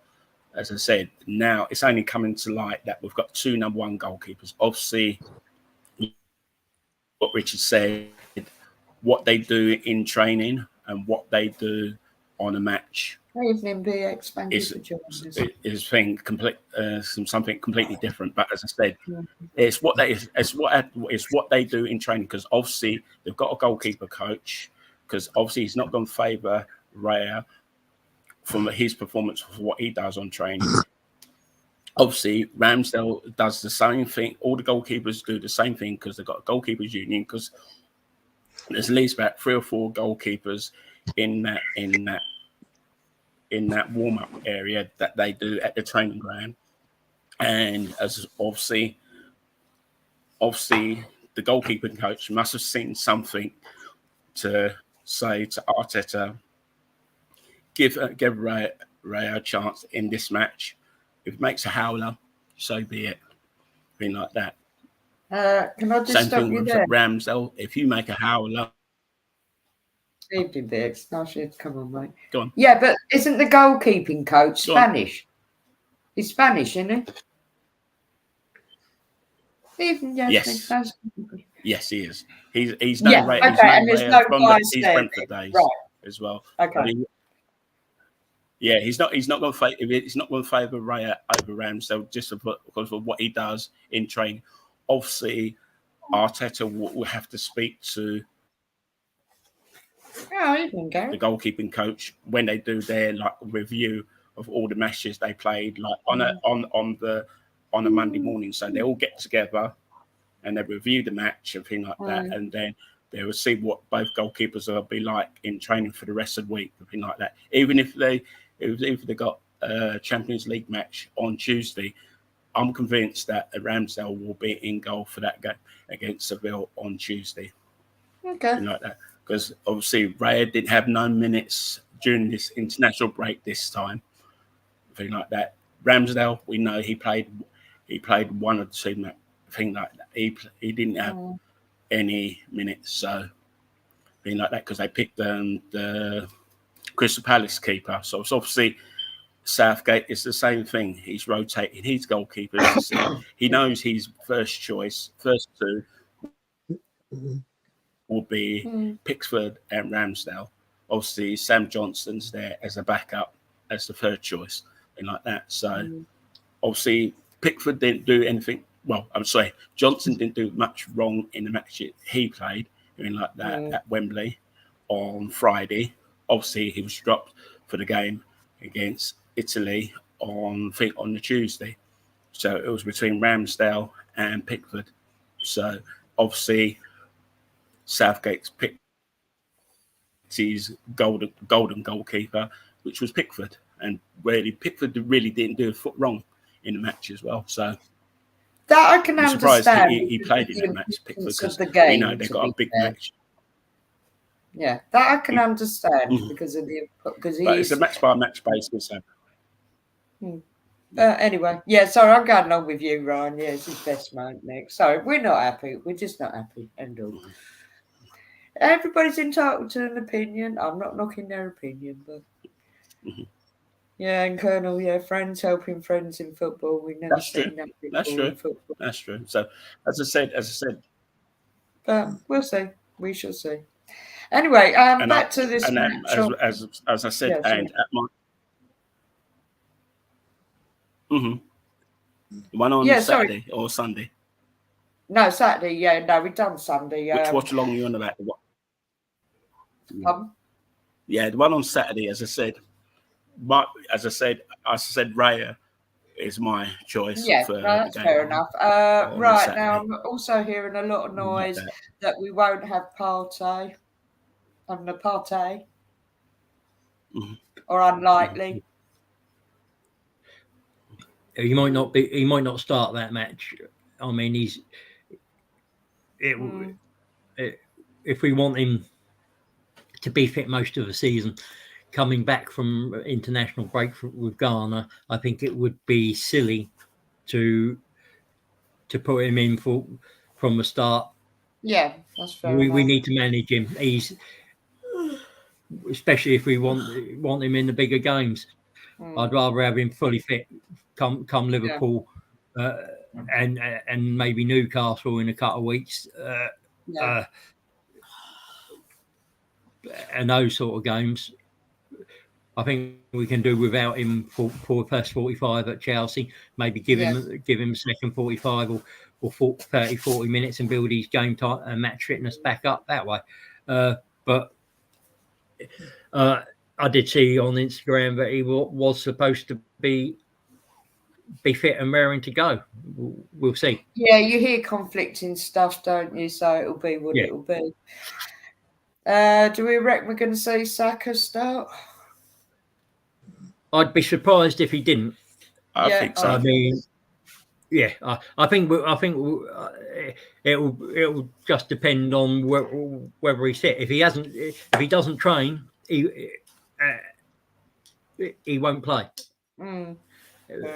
As I said, now it's only coming to light that we've got 2 number 1 goalkeepers. Obviously, what Richard said, what they do in training and what they do on a match evening BX, thank you for joining us. Something completely different. But as I said, it's what they do in training, because obviously they've got a goalkeeper coach, because obviously he's not going to favour Raya from his performance for what he does on training. Obviously, Ramsdale does the same thing. All the goalkeepers do the same thing because they've got a goalkeepers union, because there's at least about 3 or 4 goalkeepers in that warm-up area that they do at the training ground. And as obviously the goalkeeping coach must have seen something to say to Arteta, give Ray a chance in this match. If it makes a howler, so be it. Thing like that. Can I just Same stop thing you with there? Ramsdale. If you make a howler, Evening BX, no shit, come on, mate. Go on. Yeah, but isn't the goalkeeping coach Spanish? He's Spanish, isn't he? Even yes. Yes, he is. He's no Ray. Okay, He's and no there's no Ray guys from his there, Brentford days, right? As well. Okay. He's not going to favour Raya over Ramsdale just because of what he does in training. Obviously, Arteta will have to speak to the goalkeeping coach when they do their review of all the matches they played, on a Monday morning. So they all get together and they review the match and things like that, and then they will see what both goalkeepers will be like in training for the rest of the week, and things like that. Even if they got a Champions League match on Tuesday, I'm convinced that Ramsdale will be in goal for that game against Seville on Tuesday. Okay. Like that, because obviously Raya didn't have 9 minutes during this international break this time. Thing like that. Ramsdale, we know he played 1 or 2 matches. Thing like that. He didn't have any minutes, so thing like that, because they picked the Crystal Palace keeper. So it's obviously Southgate is the same thing. He's rotating his goalkeepers. He knows his first 2 will be Pickford and Ramsdale. Obviously, Sam Johnson's there as a backup, as the third choice, and like that. So obviously, Pickford didn't do anything. Well, I'm sorry, Johnson didn't do much wrong in the match he played, like that at Wembley on Friday. Obviously, he was dropped for the game against Italy on the Tuesday. So it was between Ramsdale and Pickford. So obviously, Southgate's picked his golden goalkeeper, which was Pickford, and Pickford really didn't do a foot wrong in the match as well. So that I can I'm surprised understand. he played in that match, Pickford, because they got a big match. Yeah, that I can understand because it's a match by match basis. So. Anyway, yeah, sorry, I'm going along with you, Ryan. Yeah, it's his best mate, Nick. Sorry, we're not happy. We're just not happy. And all. Everybody's entitled to an opinion. I'm not knocking their opinion, but yeah, and Colonel, yeah, friends helping friends in football. We never seen that before in football. That's true. So, as I said, but we'll see. We shall see. Anyway, back to this match. As I said, and at my one on Saturday or Sunday. No, Saturday. Yeah, no, we've done Sunday. Which along you on about? What? Yeah, the one on Saturday, as I said, Raya is my choice. Yeah, that's fair enough. Right now, I'm also hearing a lot of noise that we won't have Partey, having a Partey, or unlikely. He might not be. He might not start that match. I mean, if we want him to be fit most of the season, coming back from international break with Ghana, I think it would be silly to put him in from the start. Yeah, that's fair. We need to manage him. He's especially if we want him in the bigger games. I'd rather have him fully fit come Liverpool and maybe Newcastle in a couple of weeks. And those sort of games, I think we can do without him for the first 45 at Chelsea. Maybe give him a second 45 or 30, 40 minutes and build his game time and match fitness back up that way. But I did see on Instagram that he was supposed to be fit and raring to go. We'll see. Yeah, you hear conflicting stuff, don't you? So it'll be what it'll be. Do we reckon we're going to see Saka start? I'd be surprised if he didn't. I think so. I mean, I think it'll just depend on whether he's fit. If he doesn't train, he won't play. Fair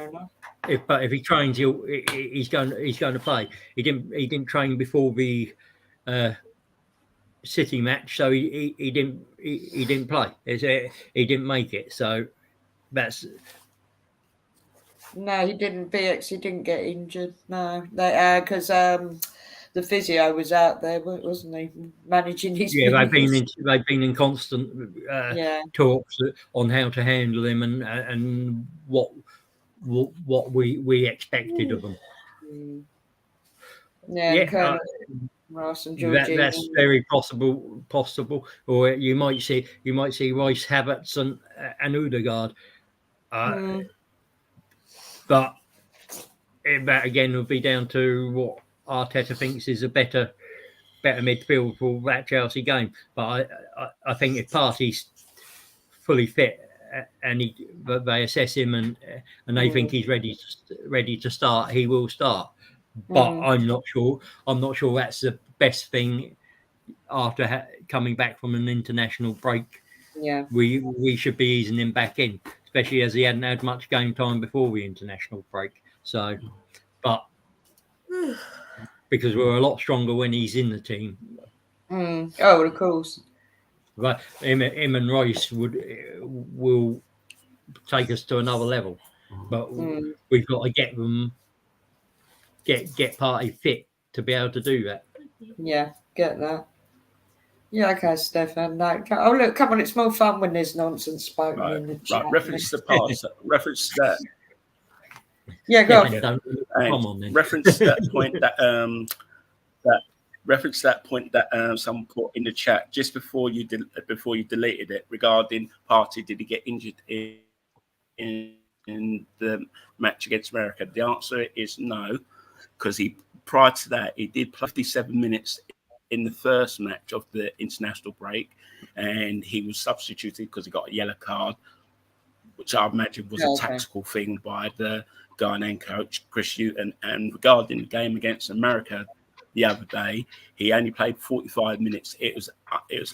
enough. If he trains, he's going to play. He didn't train before the City match, so he didn't play. He didn't make it. So that's. No, he didn't. BX, he didn't get injured. No, because the physio was out there, wasn't he, managing his? Yeah, they've been in constant talks on how to handle him and what we expected of them. That's very possible. Or you might see Rice, Havertz, and Odegaard. But that again would be down to what Arteta thinks is a better midfield for that Chelsea game. But I think if Partey's fully fit and they assess him and they think he's ready to start, he will start. But I'm not sure that's the best thing after coming back from an international break. Yeah, we should be easing him back in, especially as he hadn't had much game time before the international break. So, but because we're a lot stronger when he's in the team. Oh, of course. But him and Rice will take us to another level. But we've got to get Partey fit to be able to do that. Yeah, get that. Yeah, okay, Stefan. No, oh, look, come on, it's more fun when there's nonsense spoken in the chat. Reference the past. Reference that. Yeah, go on. Come on, then. Reference that point that someone put in the chat just before you deleted it regarding Partey. Did he get injured in the match against America? The answer is no, because prior to that he did play 57 minutes in the first match of the international break, and he was substituted because he got a yellow card, which I imagine was a tactical thing by the Ghanaian coach Chris Hughton. And regarding the game against America, the other day. He only played 45 minutes. It was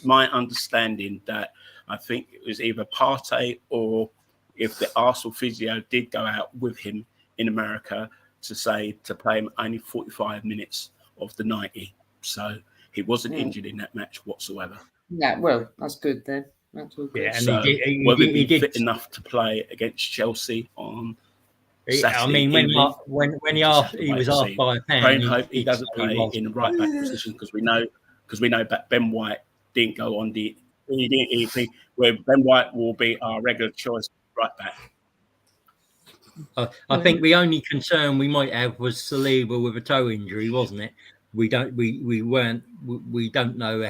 my understanding that I think it was either Partey or if the Arsenal physio did go out with him in America to play him only 45 minutes of the 90. So he wasn't injured in that match whatsoever. Yeah, well, that's good then. That's all good. Yeah, and So will he be fit enough to play against Chelsea on Saturday? I mean, when he was asked by a fan, hope he doesn't play in the right back position because we know that Ben White didn't go on the where Ben White will be our regular choice right back. I think the only concern we might have was Saliba with a toe injury, wasn't it? We don't know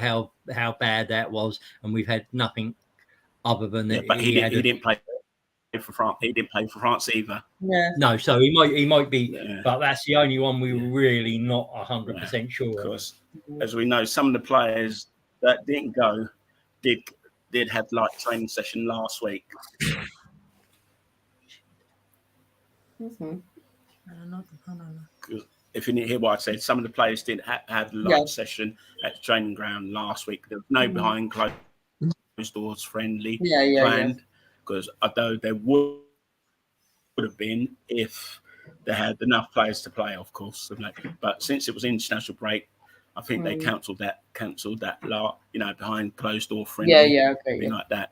how bad that was, and we've had nothing other than that. But he didn't play for France. He didn't play for France either. Yeah. No, so he might be, but that's the only one we were really not 100% sure. Because as we know, some of the players that didn't go did have like training session last week. Mm-hmm. If you didn't hear what I said, some of the players didn't have light session at the training ground last week. There was no behind closed doors friendly planned because although there would have been if they had enough players to play, of course. But since it was international break, I think they cancelled that behind closed door friendly, like that.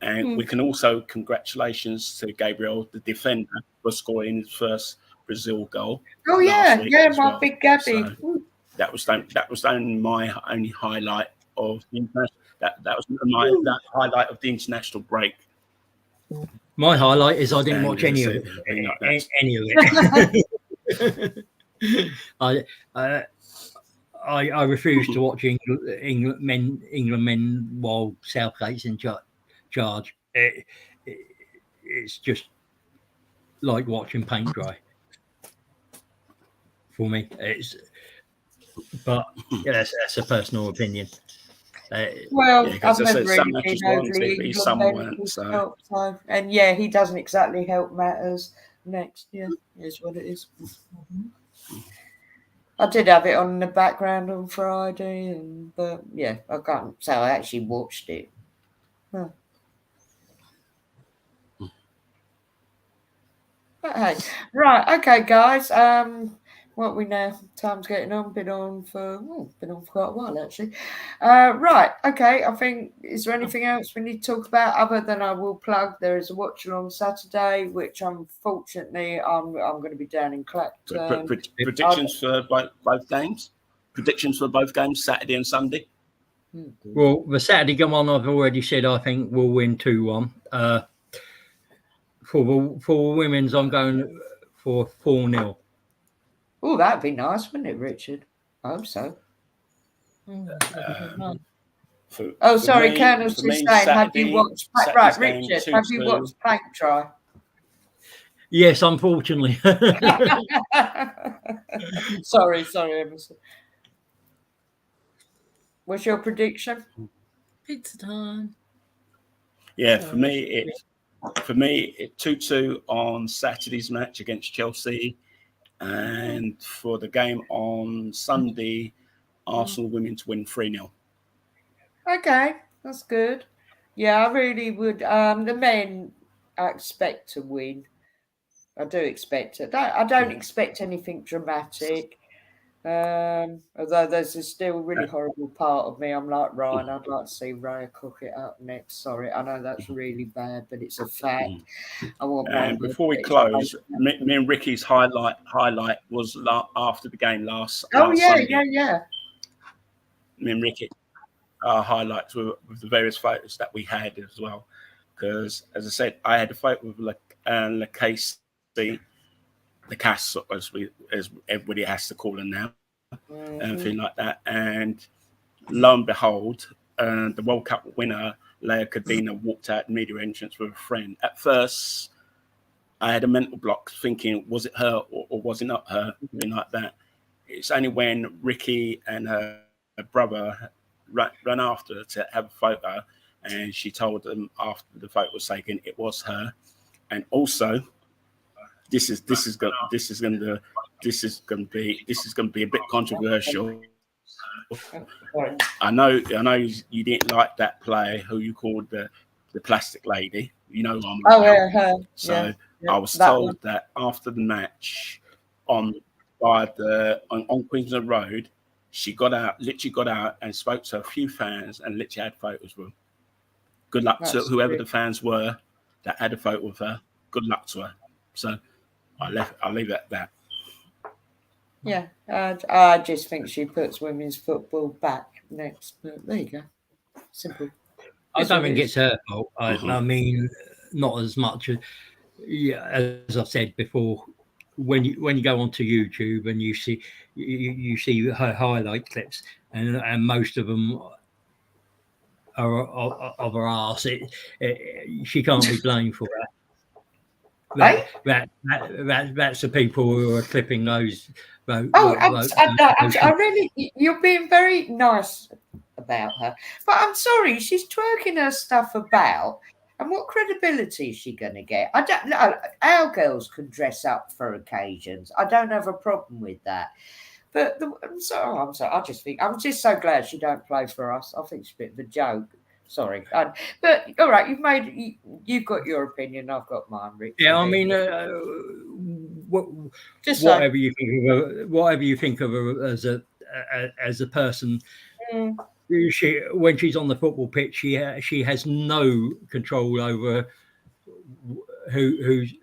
And we can also congratulations to Gabriel, the defender, for scoring his first Brazil goal. Oh yeah, my big Gabby. So that was only my only highlight of the that highlight of the international break. My highlight is I didn't watch any of it. Any of it. I refuse to watch England men while Southgate's in charge. It's just like watching paint dry for me. But that's a personal opinion. Well, I've never really been overly England, and he doesn't exactly help matters. Next, is what it is. I did have it on in the background on Friday, but I can't say I actually watched it. Huh. But hey, right, okay, guys. What we now? Time's getting on. Been on for quite a while actually. Right, okay. I think is there anything else we need to talk about other than I will plug there is a watch along Saturday, which unfortunately I'm going to be down in Clacton. Predictions for both games. Predictions for both games, Saturday and Sunday. Well, the Saturday game on I've already said I think we'll win 2-1. For the women's, I'm going for 4-0. Oh, that'd be nice, wouldn't it, Richard? I hope so. Sorry, Colonel's just saying, have you watched Richard? Have you watched Paint Dry? Yes, unfortunately. Sorry, Emerson. What's your prediction? Pizza time. Yeah, for me it's 2-2 on Saturday's match against Chelsea. And for the game on Sunday, Arsenal women to win 3-0. Okay, that's good. Yeah, I really would. The men I expect to win. I do expect it. I don't expect anything dramatic. Although there's a still really horrible part of me. I'm like Ryan. I'd like to see Raya cook it up next. Sorry, I know that's really bad, but it's a fact. I want. And before we close, me and Ricky's highlight was after the game last. Oh yeah, Sunday. yeah. Me and Ricky, our highlights with the various photos that we had as well. Because as I said, I had a photo with Lacasey. The Cass, as everybody has to call her now, and thing like that. And lo and behold, the World Cup winner, Leia Cadena, walked out the media entrance with a friend. At first, I had a mental block thinking, was it her or was it not her? Thing like that. It's only when Ricky and her brother ran after her to have a photo, and she told them after the photo was taken, it was her. And also, this is going to this is going to be a bit controversial. Sorry. I know you didn't like that player who you called the plastic lady. You know, Her. so Yeah, I was that told one. that after the match on Queensland Road, she literally got out and spoke to a few fans and literally had photos with them. Good luck to That's whoever true. the fans were that had a photo with her. Good luck to her. So I'll leave it at that. Yeah, I just think she puts women's football back next. But there you go. Simple. I It's don't what it think is. it's her fault. I mean, not as much as, as I've said before. When you go onto YouTube and you see her highlight clips, and most of them are of her arse, she can't be blamed for that. That's the people who are clipping those. I really, you're being very nice about her, but I'm sorry, she's twerking her stuff about, and what credibility is she going to get? I don't know. Our girls can dress up for occasions. I don't have a problem with that. But I'm sorry. I just think I'm just so glad she don't play for us. I think it's a bit of a joke. Sorry, but all right. You've got your opinion. I've got mine, Rich. Yeah, I mean, whatever you think of her as a person, when she's on the football pitch, she has no control over who's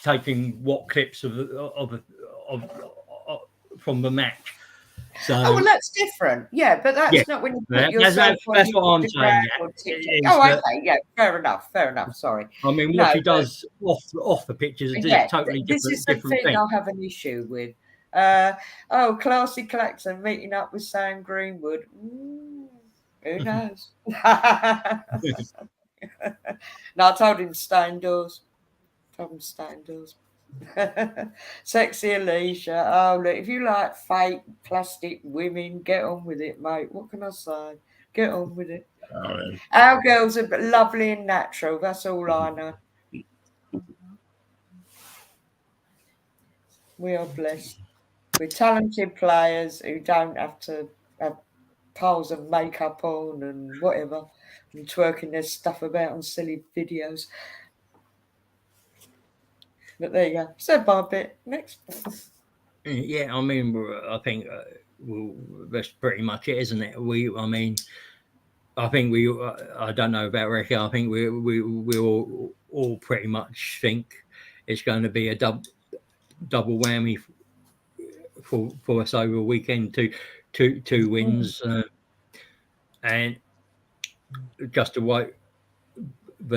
taking what clips of from the match. So, well, that's different. Yeah, but that's not when you put yourself on that's what I'm saying. Okay, yeah, fair enough. Sorry. I mean, what she does off the pitch is totally this is the different thing thing. I have an issue with. Classy Claxon meeting up with Sam Greenwood. Who knows? No, I told him to stay indoors. Sexy Alicia. Oh, look, if you like fake plastic women, get on with it, mate. What can I say? Get on with it. Our girls are lovely and natural. That's all I know. We are blessed. We're talented players who don't have to have piles of makeup on and whatever and twerking their stuff about on silly videos. But there you go. Said my bit. Next. Yeah, I mean, I think that's pretty much it, isn't it? I think I don't know about Ricky. I think we all pretty much think it's going to be a double whammy for us over a weekend. Two wins, and just the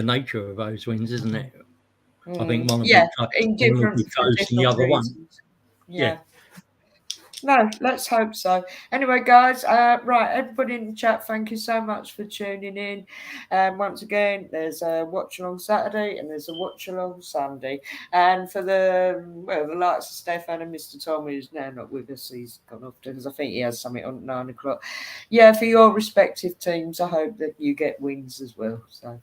nature of those wins, isn't it? I think one will be in different close and the other reasons. one. Yeah. No, let's hope so. Anyway, guys, right, everybody in the chat, thank you so much for tuning in. Once again, there's a watch along Saturday and there's a watch along Sunday. And for the likes of Stefan and Mr. Tom, who's now not with us, he's gone off because I think he has something on 9 o'clock. Yeah, for your respective teams, I hope that you get wins as well. So.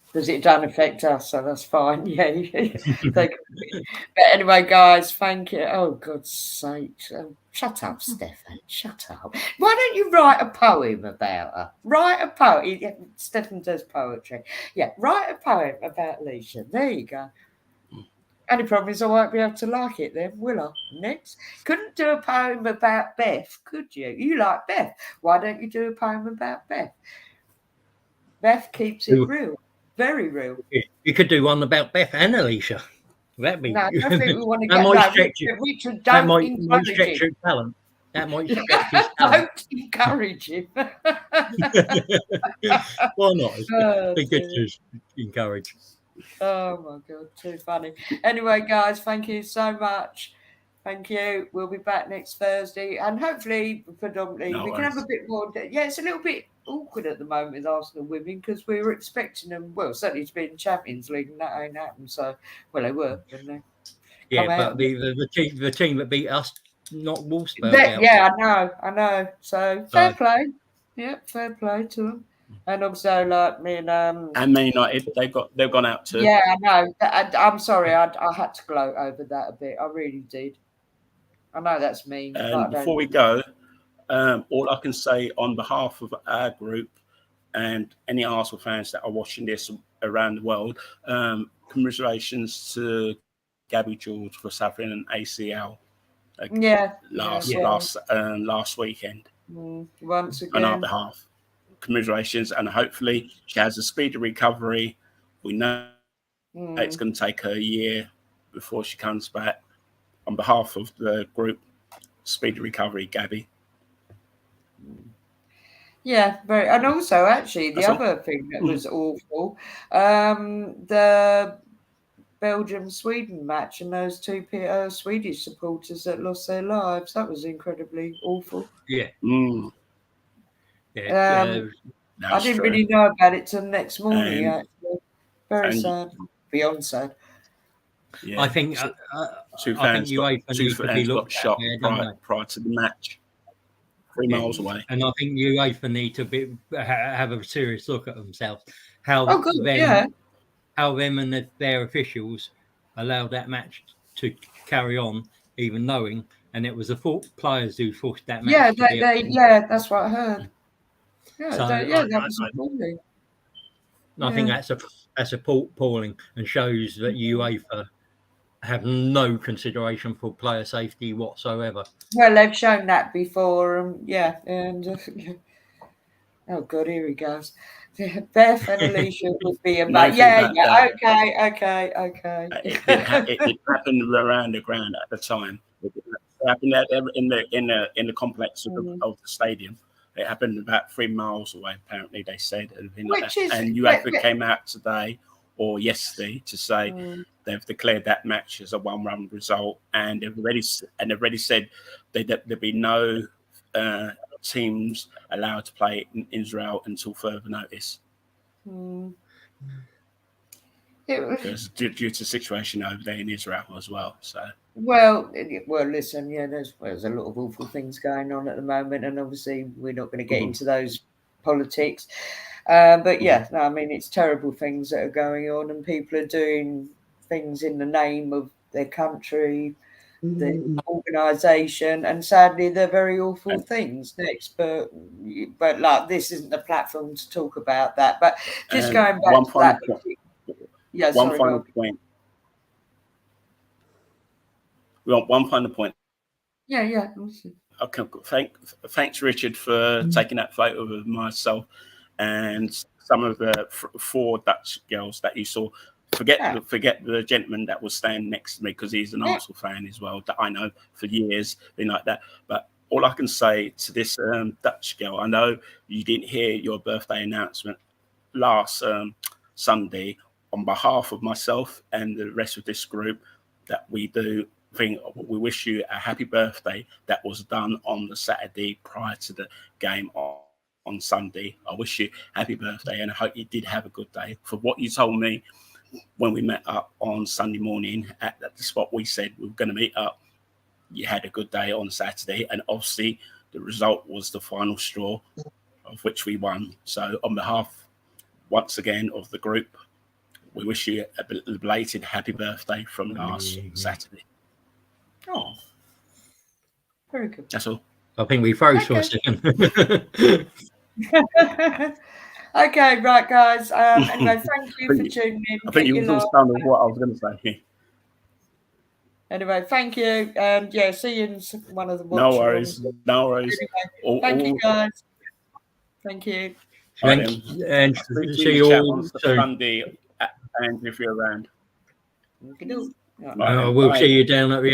Because it don't affect us, so that's fine. Yeah. But anyway, guys, thank you. Oh, God's sake. Shut up, Stefan. Shut up. Why don't you write a poem about her? Write a poem. Stefan does poetry. Yeah, write a poem about Alicia. There you go. Only problem is I won't be able to like it then, will I? Next. Couldn't do a poem about Beth, could you? You like Beth. Why don't you do a poem about Beth? Beth keeps it real. Very real. You could do one about Beth and Alicia. That'd be. No, I don't think we want to get Richard. That might stretch your talent. That might stretch his talent. Don't encourage him. Why not? It'd be good to encourage. Oh my God, too funny. Anyway, guys, thank you so much. Thank you. We'll be back next Thursday, and hopefully, predominantly, we can have a bit more. Yeah, it's a little bit awkward at the moment with Arsenal women because we were expecting them, well, certainly to be in Champions League, and that ain't happened. So, well, they were, didn't they? Yeah, but the team that beat us knocked Wolfsburg out. Yeah, I know. So fair play. Yeah, fair play to them. And also, like, me and Man United, they've gone out to. yeah, I know. I'm sorry, I had to gloat over that a bit. I really did. I know that's mean, but I Before don't. we go, all I can say on behalf of our group and any Arsenal fans that are watching this around the world, congratulations to Gabby George for suffering an ACL last weekend. Once On our again. behalf, commiserations, and hopefully she has a speedy recovery. We know it's going to take her a year before she comes back. On behalf of the group, speedy recovery, Gabby. Yeah, very. And also, actually, the That's all. other thing that was awful, the Belgium-Sweden match and those two Swedish supporters that lost their lives. That was incredibly awful. Yeah. I That's didn't true. really know about it till the next morning, And- actually. Very sad. Beyond sad. Yeah, I think two I think fans UEFA need to be got looked at shot there, don't they? prior to the match, 3 miles away. And I think UEFA need to have a serious look at themselves. How Oh, good, yeah. How them and their officials allowed that match to carry on, even knowing, and it was the players who forced that match to be. Yeah, that's what I heard. Yeah, So that was appalling. I think that's appalling and shows that UEFA have no consideration for player safety whatsoever. Well, they've shown that before, and oh god, here he goes. Beth and Alicia would be about. Okay. It happened around the ground at the time. It happened in the complex of the stadium. It happened about 3 miles away. Apparently, they said, and UEFA came out today or yesterday to say they've declared that match as a 1-1 result, and they've already said there'll be no teams allowed to play in Israel until further notice. Because due to the situation over there in Israel as well. So well, listen, there's a lot of awful things going on at the moment, and obviously we're not going to get into those politics. But I mean, it's terrible things that are going on, and people are doing things in the name of their country, the organisation, and sadly, they're very awful things next. But like, this isn't the platform to talk about that. But just going back to that. One final point. We want one final point. Yeah. Okay. Thanks, Richard, for taking that photo of myself and some of the 4 Dutch girls that you saw. Forget the gentleman that was standing next to me, because he's an Arsenal fan as well, that I know for years, been like that. But all I can say to this Dutch girl, I know you didn't hear your birthday announcement last Sunday. On behalf of myself and the rest of this group, that we wish you a happy birthday. That was done on the Saturday prior to the game on Sunday. I wish you happy birthday, and I hope you did have a good day. For what you told me when we met up on Sunday morning at the spot we said we were going to meet up, you had a good day on Saturday, and obviously the result was the final straw, of which we won. So on behalf, once again, of the group, we wish you a belated happy birthday from last Saturday. Oh, very good. That's all. I think we froze for a second. Okay, right, guys. Anyway, thank you for tuning in. I think you understand what I was going to say. Anyway, thank you. And see you in one of the No worries. Anyway, thank you, guys. Thank you. And see you all soon. Sunday, and if you're around. We'll see you down at the